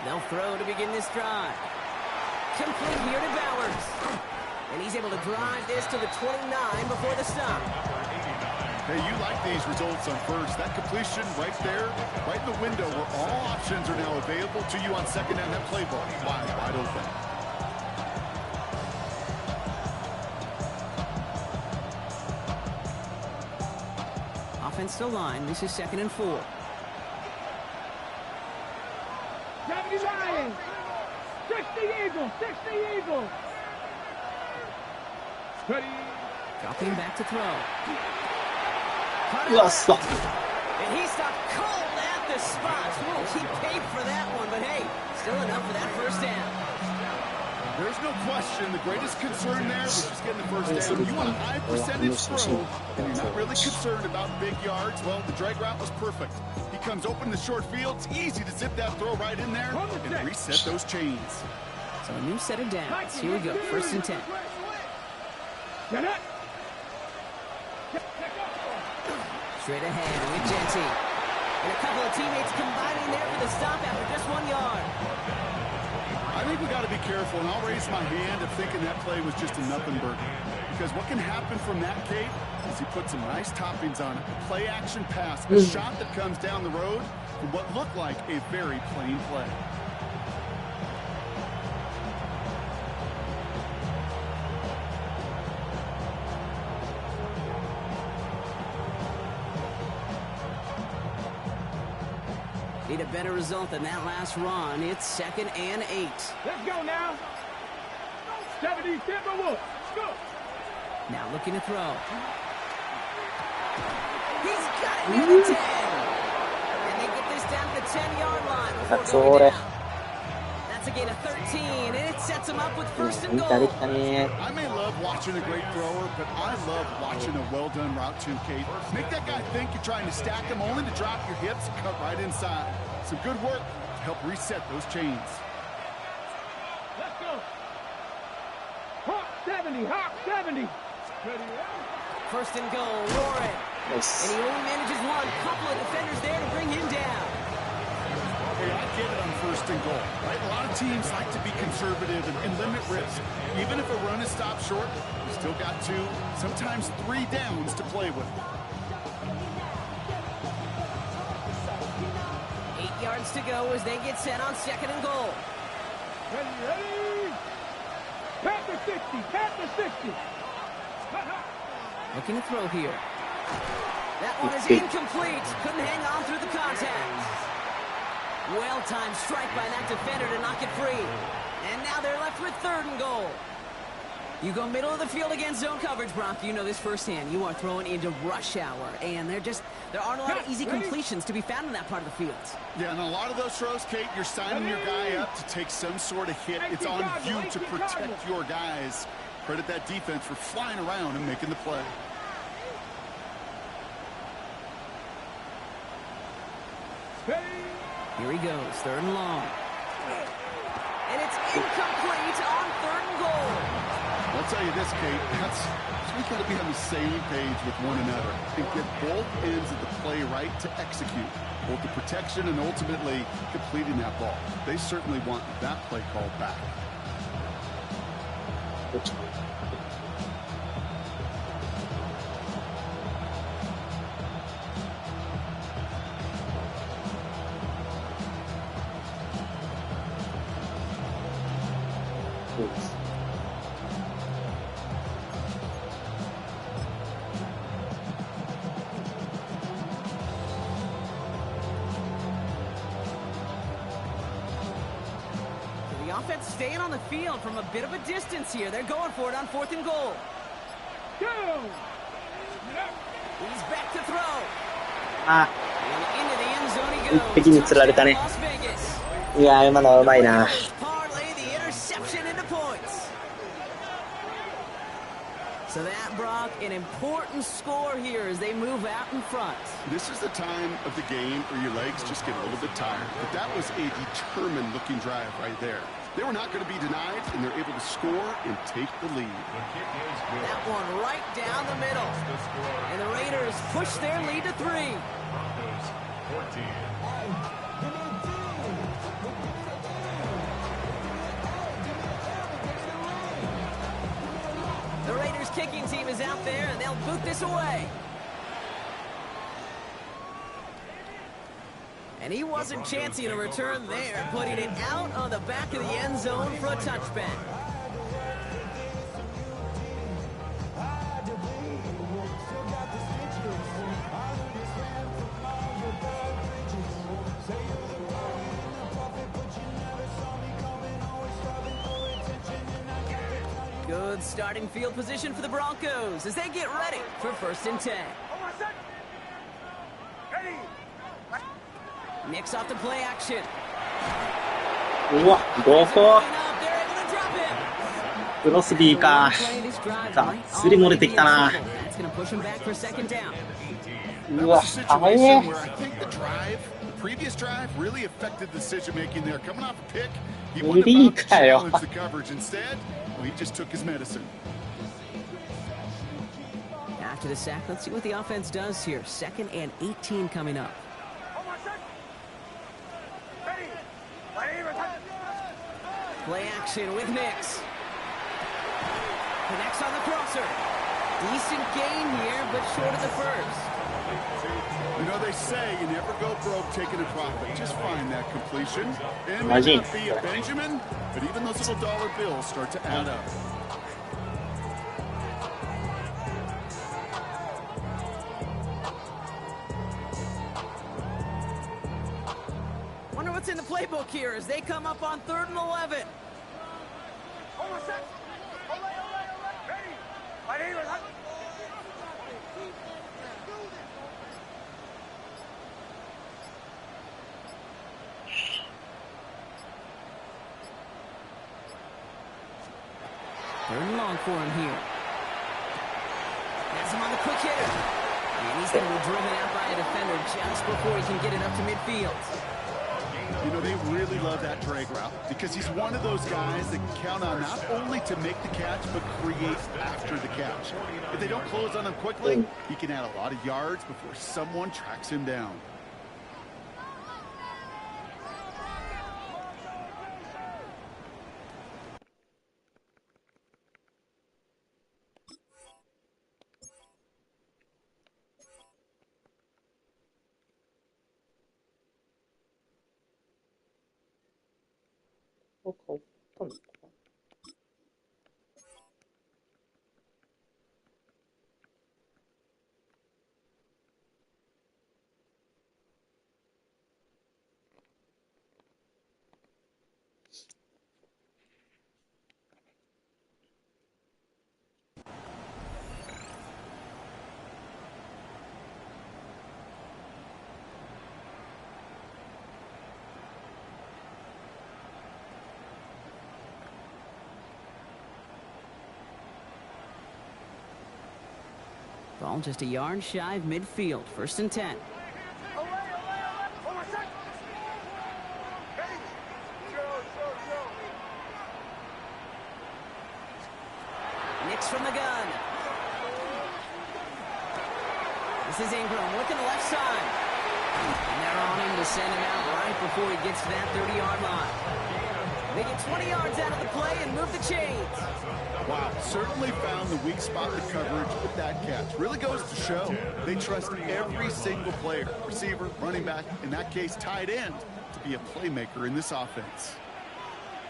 They'll throw to begin this drive. Complete here to Bowers. And he's able to drive this to the 29 before the stop. Hey, you like these results on first. That completion right there, right in the window where all options are now available to you on 2nd down. That play ball wide open. Offensive line, this is 2nd and 4. 70 Lions! 60 Eagles! 60 Eagles! Ready? Dropping back to throw. うわっそ。 And he stopped cold at the spot. Well, he paid for that one, but hey, still enough for that 1st down. There's no question. The greatest concern there was just getting the 1st down. You want a high percentage throw, and you're not really concerned about big yards. Well, the drag route was perfect. He comes open the short field. It's easy to zip that throw right in there and reset those chains. So a new set of downs. Here we go, 1st and 10. Straight ahead with Genty. And a couple of teammates combining there for the stop after just 1 yard. I think we got to be careful, and I'll raise my hand of thinking that play was just a nothing burger. Because what can happen from that, Kate, is he put some nice toppings on it. A play action pass, a shot that comes down the road from what looked like a very plain play. Need a better result than that last run. It's 2nd and 8. Let's go now. 70 Timberwolves. Go. Now looking to throw. He's got it near the 10. And they get this down to the 10-yard line before going down. That's a gain of 13, and it sets him up with 1st and goal. I may love watching a great thrower, but I love watching a well-done route too, Kate. Make that guy think you're trying to stack him, only to drop your hips and cut right inside. Some good work to help reset those chains. Let's go. Hawk 70. Hawk 70. Ready? 1st and goal, Warren. Nice. And he only manages one. Couple of defenders there to bring him down. Hey, I get it on 1st and goal, right? A lot of teams like to be conservative and limit risk. Even if a run is stopped short, you still got 2, sometimes 3 downs to play with. 8 yards to go as they get set on 2nd and goal. Ready? Panther 60. Panther 60. Looking to throw here. That one is incomplete. Couldn't hang on through the contact. Well-timed strike by that defender to knock it free. And now they're left with 3rd and goal. You go middle of the field against zone coverage, Brock. You know this firsthand. You are throwing into rush hour, and there aren't a lot of easy completions to be found in that part of the field. Yeah, and a lot of those throws, Kate, you're signing your guy up to take some sort of hit. It's on you to protect your guys. Credit that defense for flying around and making the play. Here he goes, 3rd and long. And it's incomplete on 3rd and goal. I'll tell you this, Kate, we got to be on the same page with one another and get both ends of the play right to execute, both the protection and ultimately completing that ball. They certainly want that play called back. The offense staying on the field from a bit of a distance here. They're going for it on 4th and goal. He's back to throw. And into the end zone he goes. 敵に釣られたね。 Las Vegas. いやー、今のはうまいな。 Parlay the interception into points. So that, Brock, an important score here as they move out in front. This is the time of the game where your legs just get a little bit tired. But that was a determined-looking drive right there. They were not going to be denied, and they're able to score and take the lead. That one right down the middle. And the Raiders push their lead to 3. Broncos 14. The Raiders kicking team is out there, and they'll boot this away. And he wasn't chancing a return there, putting it out on the back of the end zone for a touchback. Good starting field position for the Broncos as they get ready for 1st and 10. Nicks off the play action. うわ、どこ They're able to drop him. クロスビーか。がっつり漏れてきたな。 That's going to push him back for 2nd down. うわ、早い。 Where I think the previous drive really affected the decision making there. Coming off a pick, he wanted to challenge the coverage. Instead, he just took his medicine. After the sack, let's see what the offense does here. 2nd and 18 coming up. Play action with Nicks. Connects on the crosser. Decent gain here, but short of the first. You know, they say you never go broke taking a profit. Just find that completion. It may not be a Benjamin, but even those little dollar bills start to add up. Wonder what's in the playbook here as they come up on 3rd and 11. Third and long for him here. Has him on the quick hitter. And he's going to be driven out by a defender just before he can get it up to midfield. You know, they really love that drag route because he's one of those guys that can count on not only to make the catch, but create after the catch. If they don't close on him quickly, he can add a lot of yards before someone tracks him down. Ball just a yard shy of midfield. 1st and 10. Nix from the gun. This is Ingram looking left side. And they're on him to send him out right before he gets to that 30-yard line. They get 20 yards out of the play and move the chains. Wow, certainly found the weak spot in coverage with that catch. Really goes to show they trust every single player, receiver, running back, in that case tight end, to be a playmaker in this offense.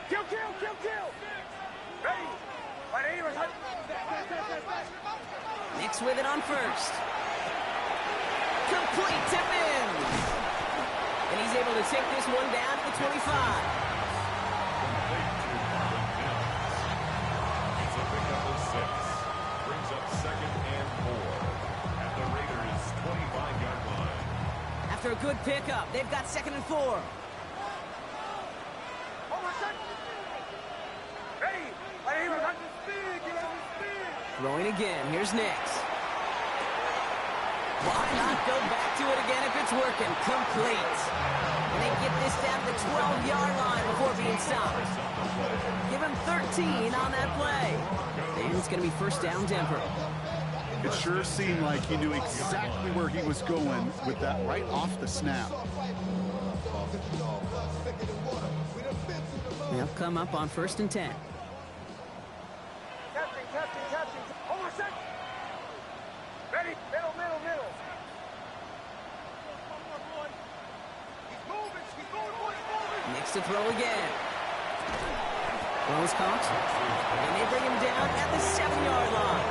Kill, kill, kill, kill. Ready. Nix with it on 1st. Complete to Mims. And he's able to take this one down to the 25. It's a pickup of 6. Brings up 2nd and 4 at the Raiders' 25-yard line. After a good pickup, they've got 2nd and 4. Throwing again. Here's Nix. Why not go back to it again if it's working? Complete. And they get this down the 12-yard line before being stopped. Give him 13 on that play. And it's going to be 1st down Denver. It sure seemed like he knew exactly where he was going with that right off the snap. They'll come up on 1st and 10. Captain. Hold on a sec. Ready. Middle. He's moving, boys. Nix to throw again. Throw is caught. And they bring him down at the 7-yard line.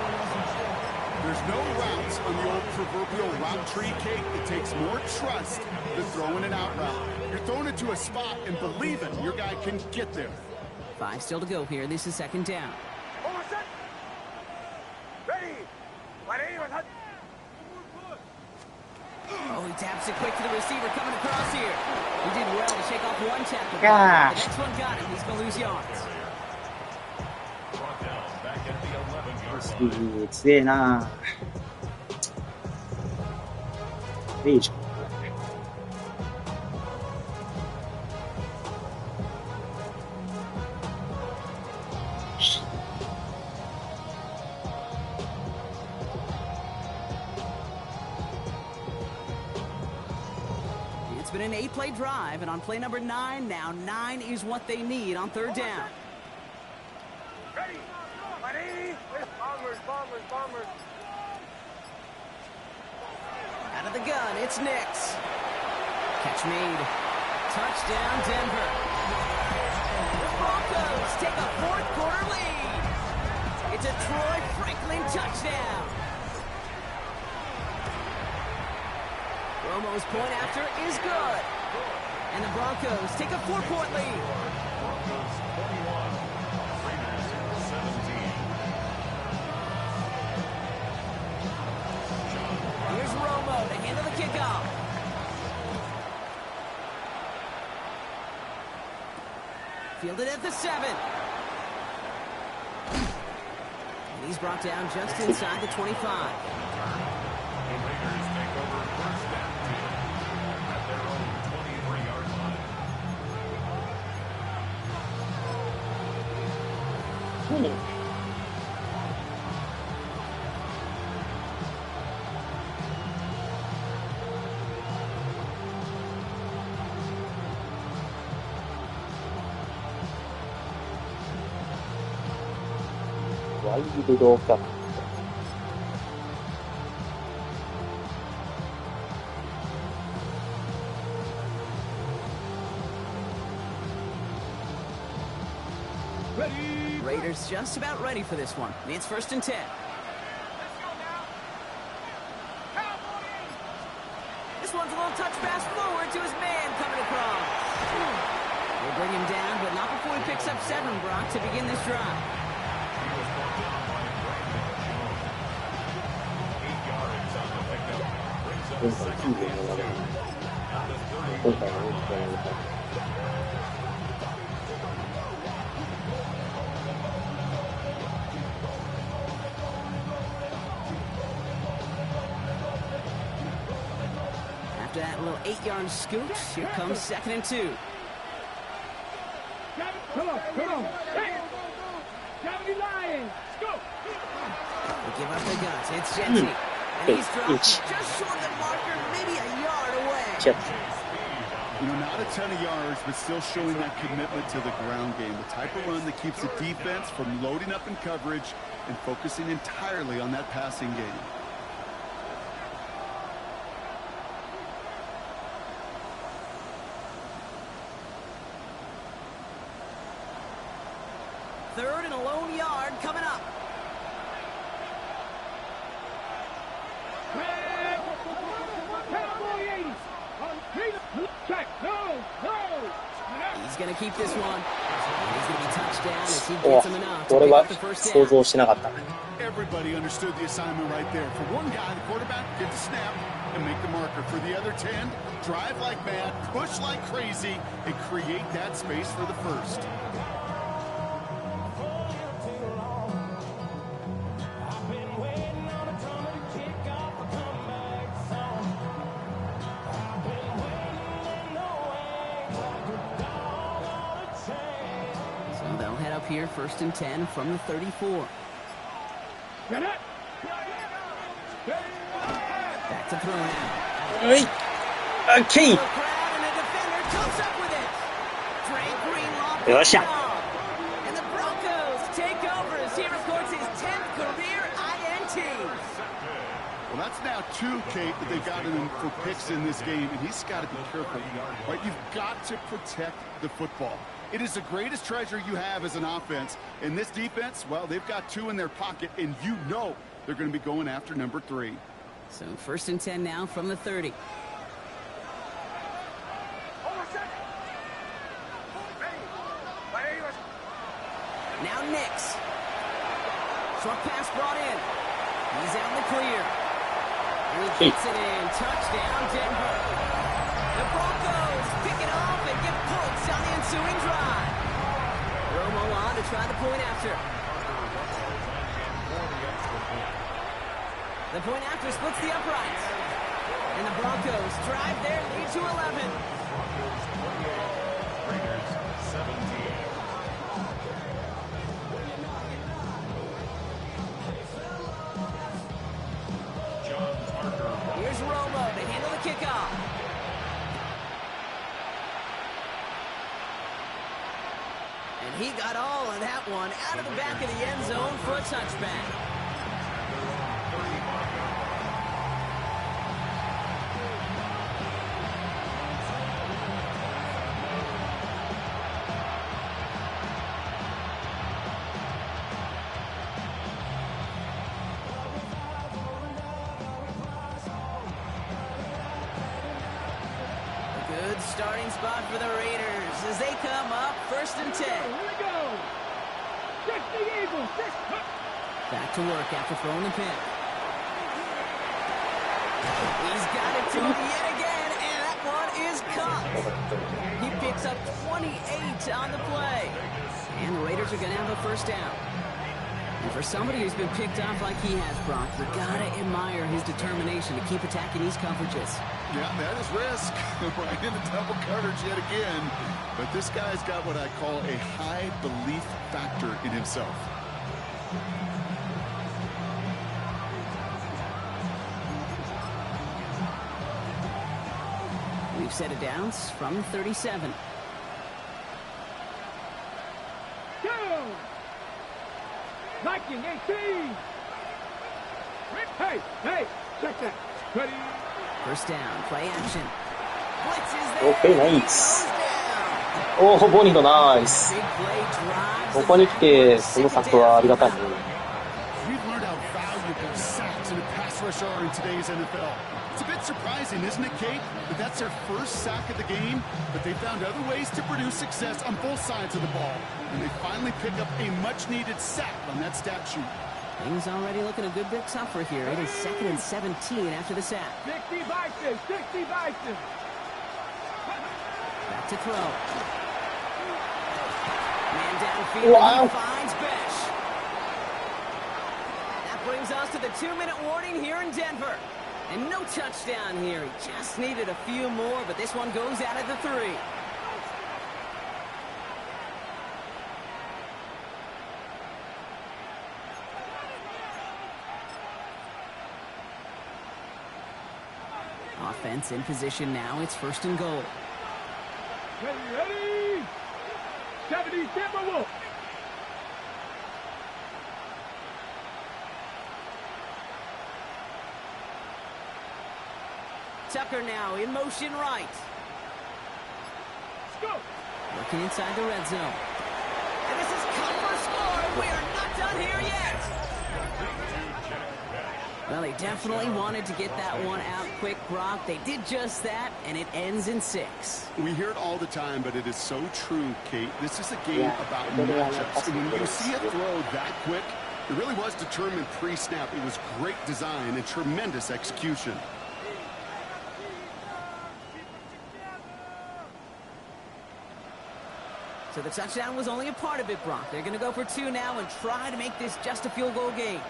There's no routes on the old proverbial route tree, Kate. It takes more trust than throwing an out route. You're throwing it to a spot and believing your guy can get there. 5 still to go here. This is 2nd down. Hold on a sec. Ready. Oh, he taps it quick to the receiver coming across here. He did well to shake off one tackle. Gosh. The next one got him. He's going to lose yards. Brought down back at the 11-yard line. 強えな。いいじゃん。It's been an 8-play drive, and on play number 9, now 9 is what they need on 3rd down. Ready. Bombers. Out of the gun, it's Nix. Catch made. Touchdown, Denver. The Broncos take a 4th-quarter lead. It's a Troy Franklin touchdown. Romo's point after is good. And the Broncos take a 4-point lead. Broncos 41, Raiders 17. Here's Romo to handle the kickoff. Fielded at the 7. And he's brought down just inside the 25. The Raiders take over 1st and 10 at their own 23-yard line.ワイルドキャップ。Raiders just about ready for this one. It's 1st and 10. This one's a little touch pass forward to his man coming across. We'll bring him down, but not before he picks up 7, Brock, to begin this drive. He was brought down by Brandon Jones. 8 yards on the pickup. Brings up 2nd and 2 at the 30-yard line. After that little 8-yard scoot, here comes 2nd and 2. Come on. Hey. 70 Lions. Go. They give up the guts. It's Jenty. And he's dropped just short of the marker, maybe a yard away. You know, not a ton of yards, but still showing that commitment to the ground game. The type of run that keeps the defense from loading up in coverage and focusing entirely on that passing game. Third and a lone yard coming up. He's going to keep this one. He's going to be touchdown as he gets him enough to pick up the first down. 想像しなかった。 Everybody understood the assignment right there. For one guy, the quarterback, get the snap and make the marker. For the other 10, drive like mad, push like crazy, and create that space for the first. Here, 1st and 10 from the 34. Back to throw now. Okay. And the Broncos take over as he records his 10th career INT. Well, that's now 2, Kate, that they've gotten him for picks in this game, and he's got to be careful. Right? You've got to protect the football. It is the greatest treasure you have as an offense. In this defense, well, they've got 2 in their pocket, and you know they're going to be going after number 3. So 1st and 10 now from the 30. Now Nix. Short pass brought in. He's out in the clear. And he gets it in. Touchdown, Denver. The Broncos pick it off and get points on the ensuing drive. Romo on to try the point after. The point after splits the uprights. And the Broncos drive their lead to 11. Raiders 17. Here's Romo to handle the kickoff. And he got all of that one out of the back of the end zone for a touchback. Starting spot for the Raiders as they come up 1st and 10. Here we go. The Eagles. Back to work after throwing the pick. He's got it to him yet again, and that one is caught. He picks up 28 on the play. And the Raiders are going to have a first down. And for somebody who's been picked off like he has, Brock, you got to admire his determination to keep attacking these coverages. Yeah, that is risk. Right into double coverage yet again. But this guy's got what I call a high belief factor in himself. We've set it down from 37. Go! Viking 18! Hey! Check that. Ready? First down, play action. Blitzes there. Okay, nice. おー、ボニードナイス。ここに来て、その策はありがたいね。We've learned how valuable sacks in a pass rush are in today's NFL. It's a bit surprising, isn't it, Kate? That that's their first sack of the game, but they found other ways to produce success on both sides of the ball. And they finally pick up a much-needed sack on that stat sheet. Things already looking a good bit tougher here. It is 2nd and 17 after the sack. 60 Bison. Back to throw. Man downfield. Wow. Finds Besh. That brings us to the 2-minute warning here in Denver. And no touchdown here. He just needed a few more, but this one goes out of the 3. Offense in position now. It's 1st and goal. Ready? 70 Timberwolves. Tucker now in motion right. Let's go. Working inside the red zone. And this is cut for a score. We are not done here yet. Well, they definitely wanted to get that one out quick, Brock. They did just that, and it ends in 6. We hear it all the time, but it is so true, Kate. This is a game about matchups. When you see a throw that quick, it really was determined pre-snap. It was great design and tremendous execution. So the touchdown was only a part of it, Brock. They're going to go for 2 now and try to make this just a field goal game.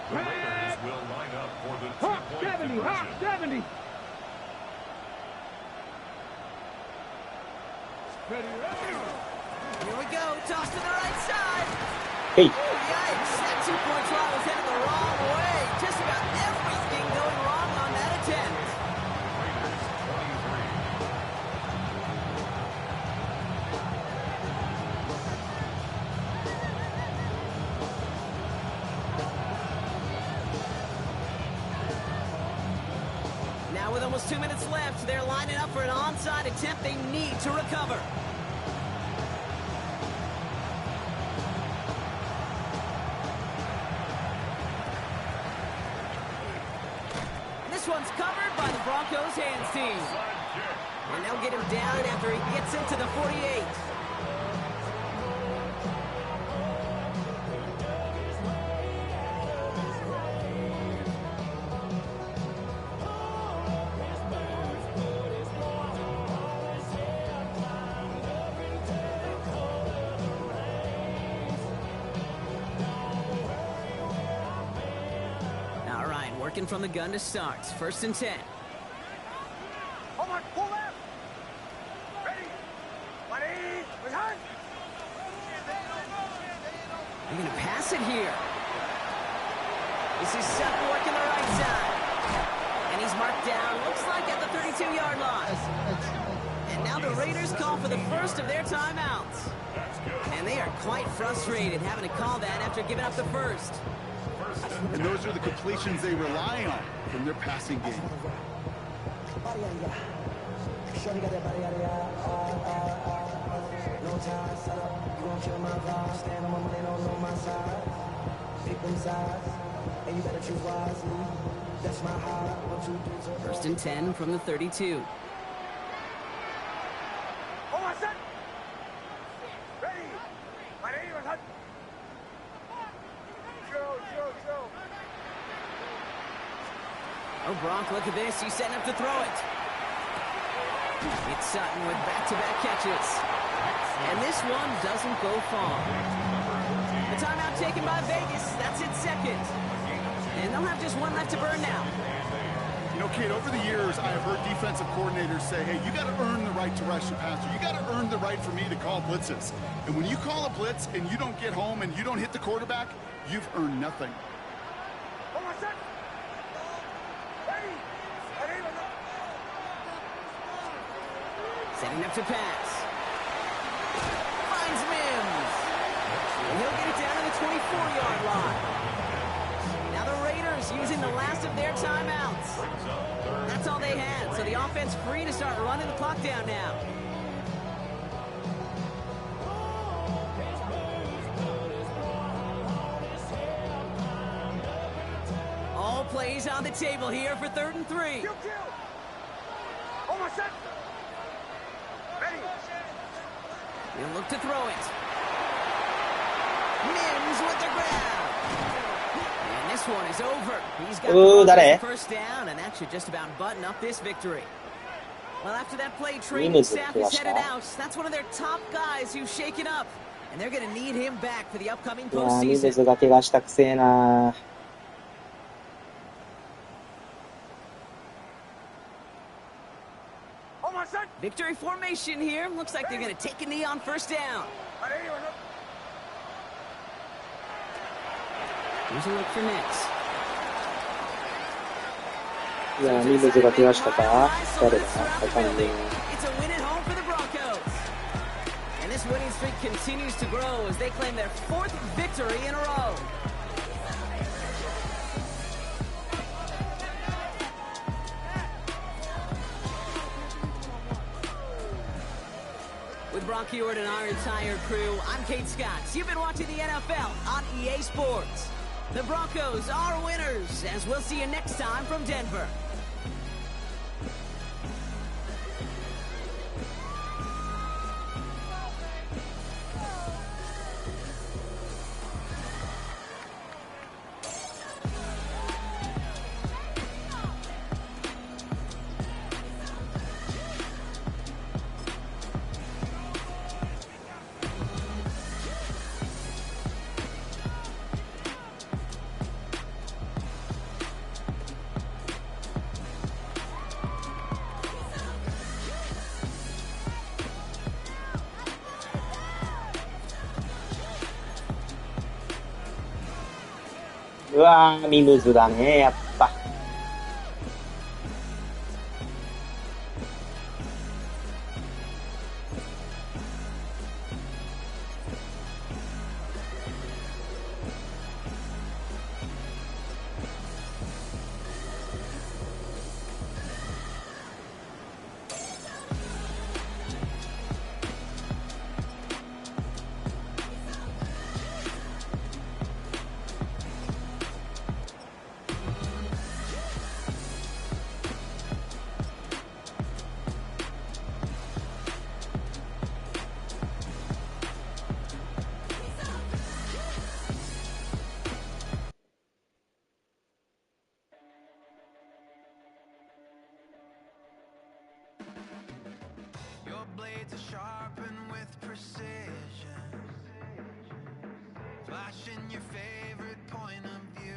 The Raiders will line up for the Hot 2-point 70, hot conversion. 70. Ready? Here we go. Toss to the right side. Hey. Yikes. That 2-point try was headed the wrong way. Just about everything going wrong on that attempt. Raiders 23. Now with almost 2 minutes left, they're lining up for an onside attempt they need to recover. This one's covered by the Broncos hands team. And they'll get him down after he gets into the 48. All right, working from the gun to start. 1st and 10. Hold on, pull left. Ready? Ready? Return. They're going to pass it here. This is Sutton working the right side. And he's marked down, looks like at the 32-yard line. And now the Raiders call for the first of their timeouts. And they are quite frustrated having to call that after giving up the first. And those are the completions they rely on from their passing game. First and 10 from the 32. Hold on, set. Ready? Ready? Return. Show. Oh, Bronk, look at this. He's setting up to throw it. It's Sutton with back-to-back catches. And this one doesn't go far. The timeout taken by Vegas. That's its 2nd. And they'll have just one left to burn now. You know, Kate, over the years, I have heard defensive coordinators say, hey, you got to earn the right to rush your passer. You got to earn the right for me to call blitzes. And when you call a blitz and you don't get home and you don't hit the quarterback, you've earned nothing. Hold on, set. Ready? Setting up to pass. Finds Mims. And he'll get it down to the 24-yard line. Now the Raiders using the last of their timeouts. That's all they had, so the offense free to start running the clock down now. All plays on the table here for 3rd and 3. Kill. Hold on, set. Ready? He'll look to throw it. Mims with the grab. And this one is over. He's got the first down, and that should just about button up this victory. Well, after that play, training staff is headed out. That's one of their top guys who's shaken up, and they're going to need him back for the upcoming postseason. ミネズが怪我したくせえな。Victory formation here. Looks like they're going to take a knee on first down. Here's a look for Nix. いや、ミルズが来ましたか？誰だ？わかんねえ。 It's a win at home for the Broncos. And this winning streak continues to grow as they claim their 4th victory in a row. With Brock Ewart and our entire crew, I'm Kate Scott. You've been watching the NFL on EA Sports. The Broncos are winners, as we'll see you next time from Denver.うわー、ミムズだね、やっぱ。Your blades are sharpened with precision, flashing your favorite point of view.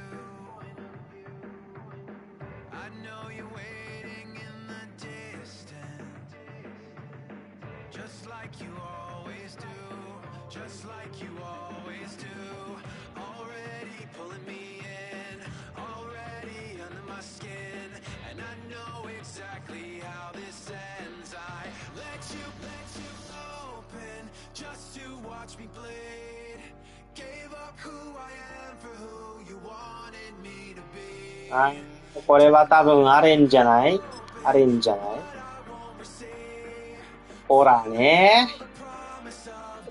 I know you're waiting in the distance, just like you always do, just like you always do. Already pulling me in, already under my skin, and I know exactly how this ends. I let you open just to watch me bleed. Gave up who I am for who you wanted me to be. あ、これは多分アレンじゃない？アレンじゃない？ほらね。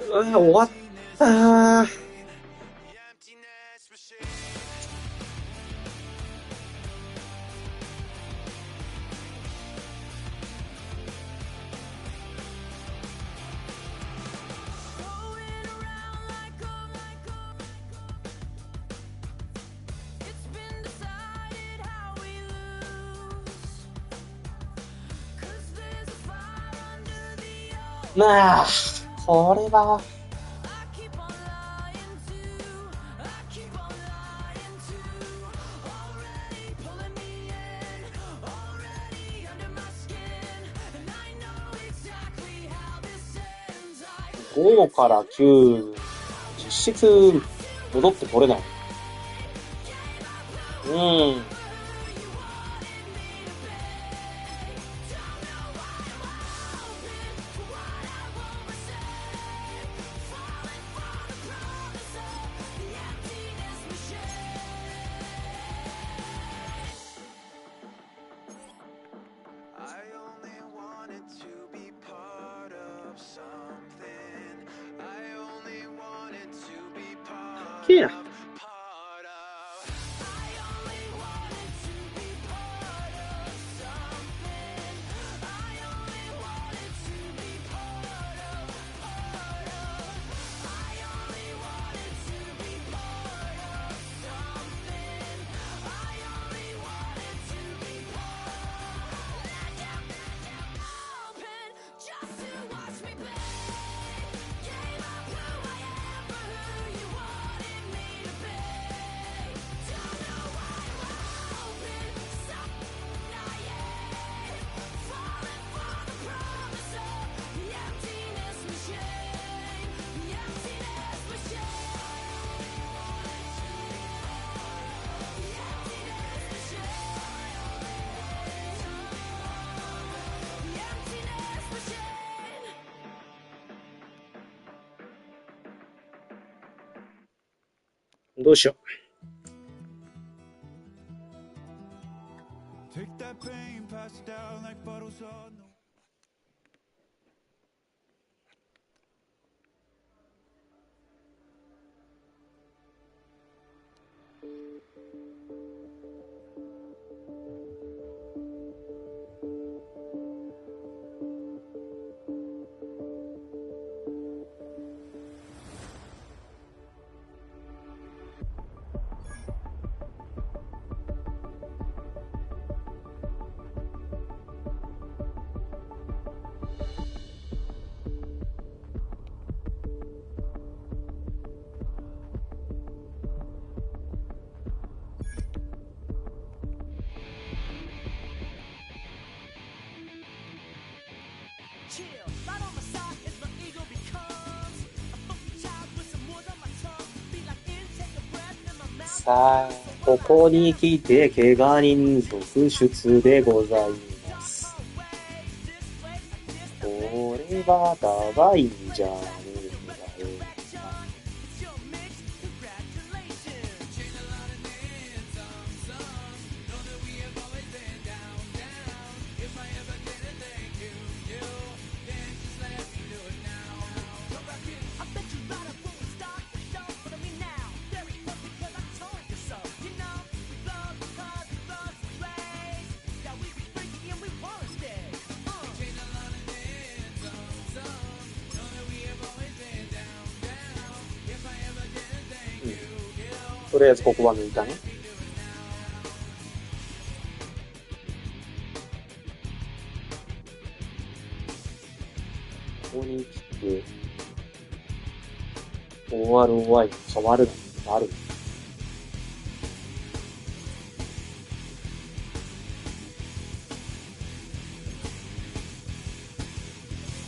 終わったー。まあ、これは。5から9、実質戻ってこれない。Yeah. どうしよ Take that pain, pass it down like bottles on the Chill, right on my side as my ego becomes a funky child with some wood on my tongue. Be like in, take a breath in my う。 mouth. さあ、ここに来て、怪我人続出でございます。これはやばいんじゃねえんだよ。とりあえずここは抜いたね。ここに来て、ORY 変わるのある。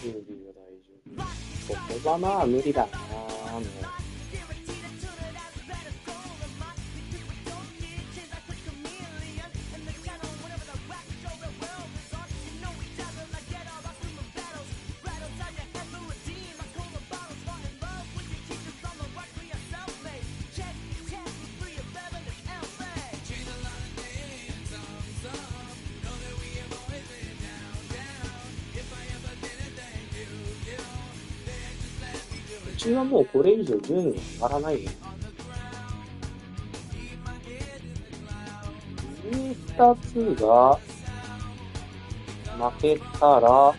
準備は大丈夫。ここはまあ無理だなもう。うちはもうこれ以上順位が上がらないよ。2つが負けたら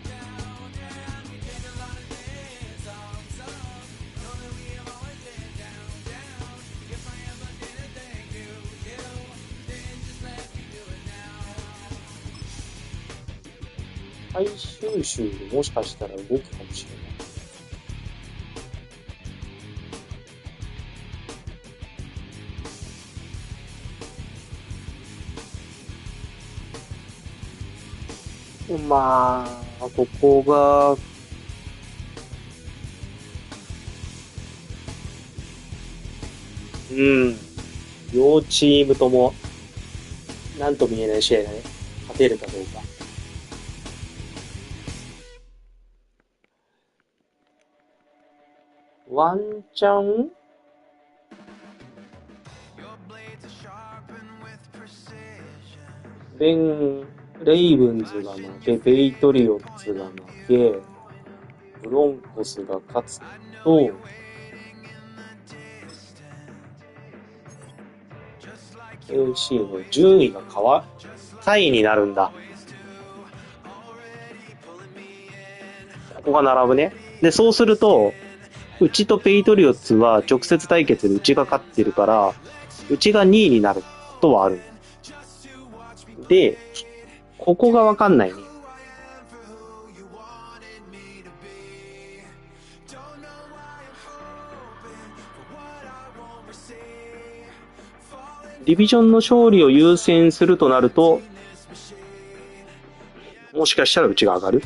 最終週でもしかしたら動くかもしれない。まあ、ここが、両チームとも、なんとも言えない試合だね。勝てるかどうか。ワンチャンレイブンズが負け、ペイトリオッツが負け、ブロンコスが勝つと、AC の順位が下位になるんだ。ここが並ぶね。で、そうすると、うちとペイトリオッツは直接対決でうちが勝ってるから、うちが2位になることはある。で、ここがわかんないね。ディビジョンの勝利を優先するとなると、もしかしたらうちが上がる？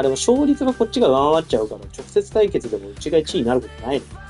でも勝率がこっちが上回っちゃうから、直接対決でもうちが1位になることないの。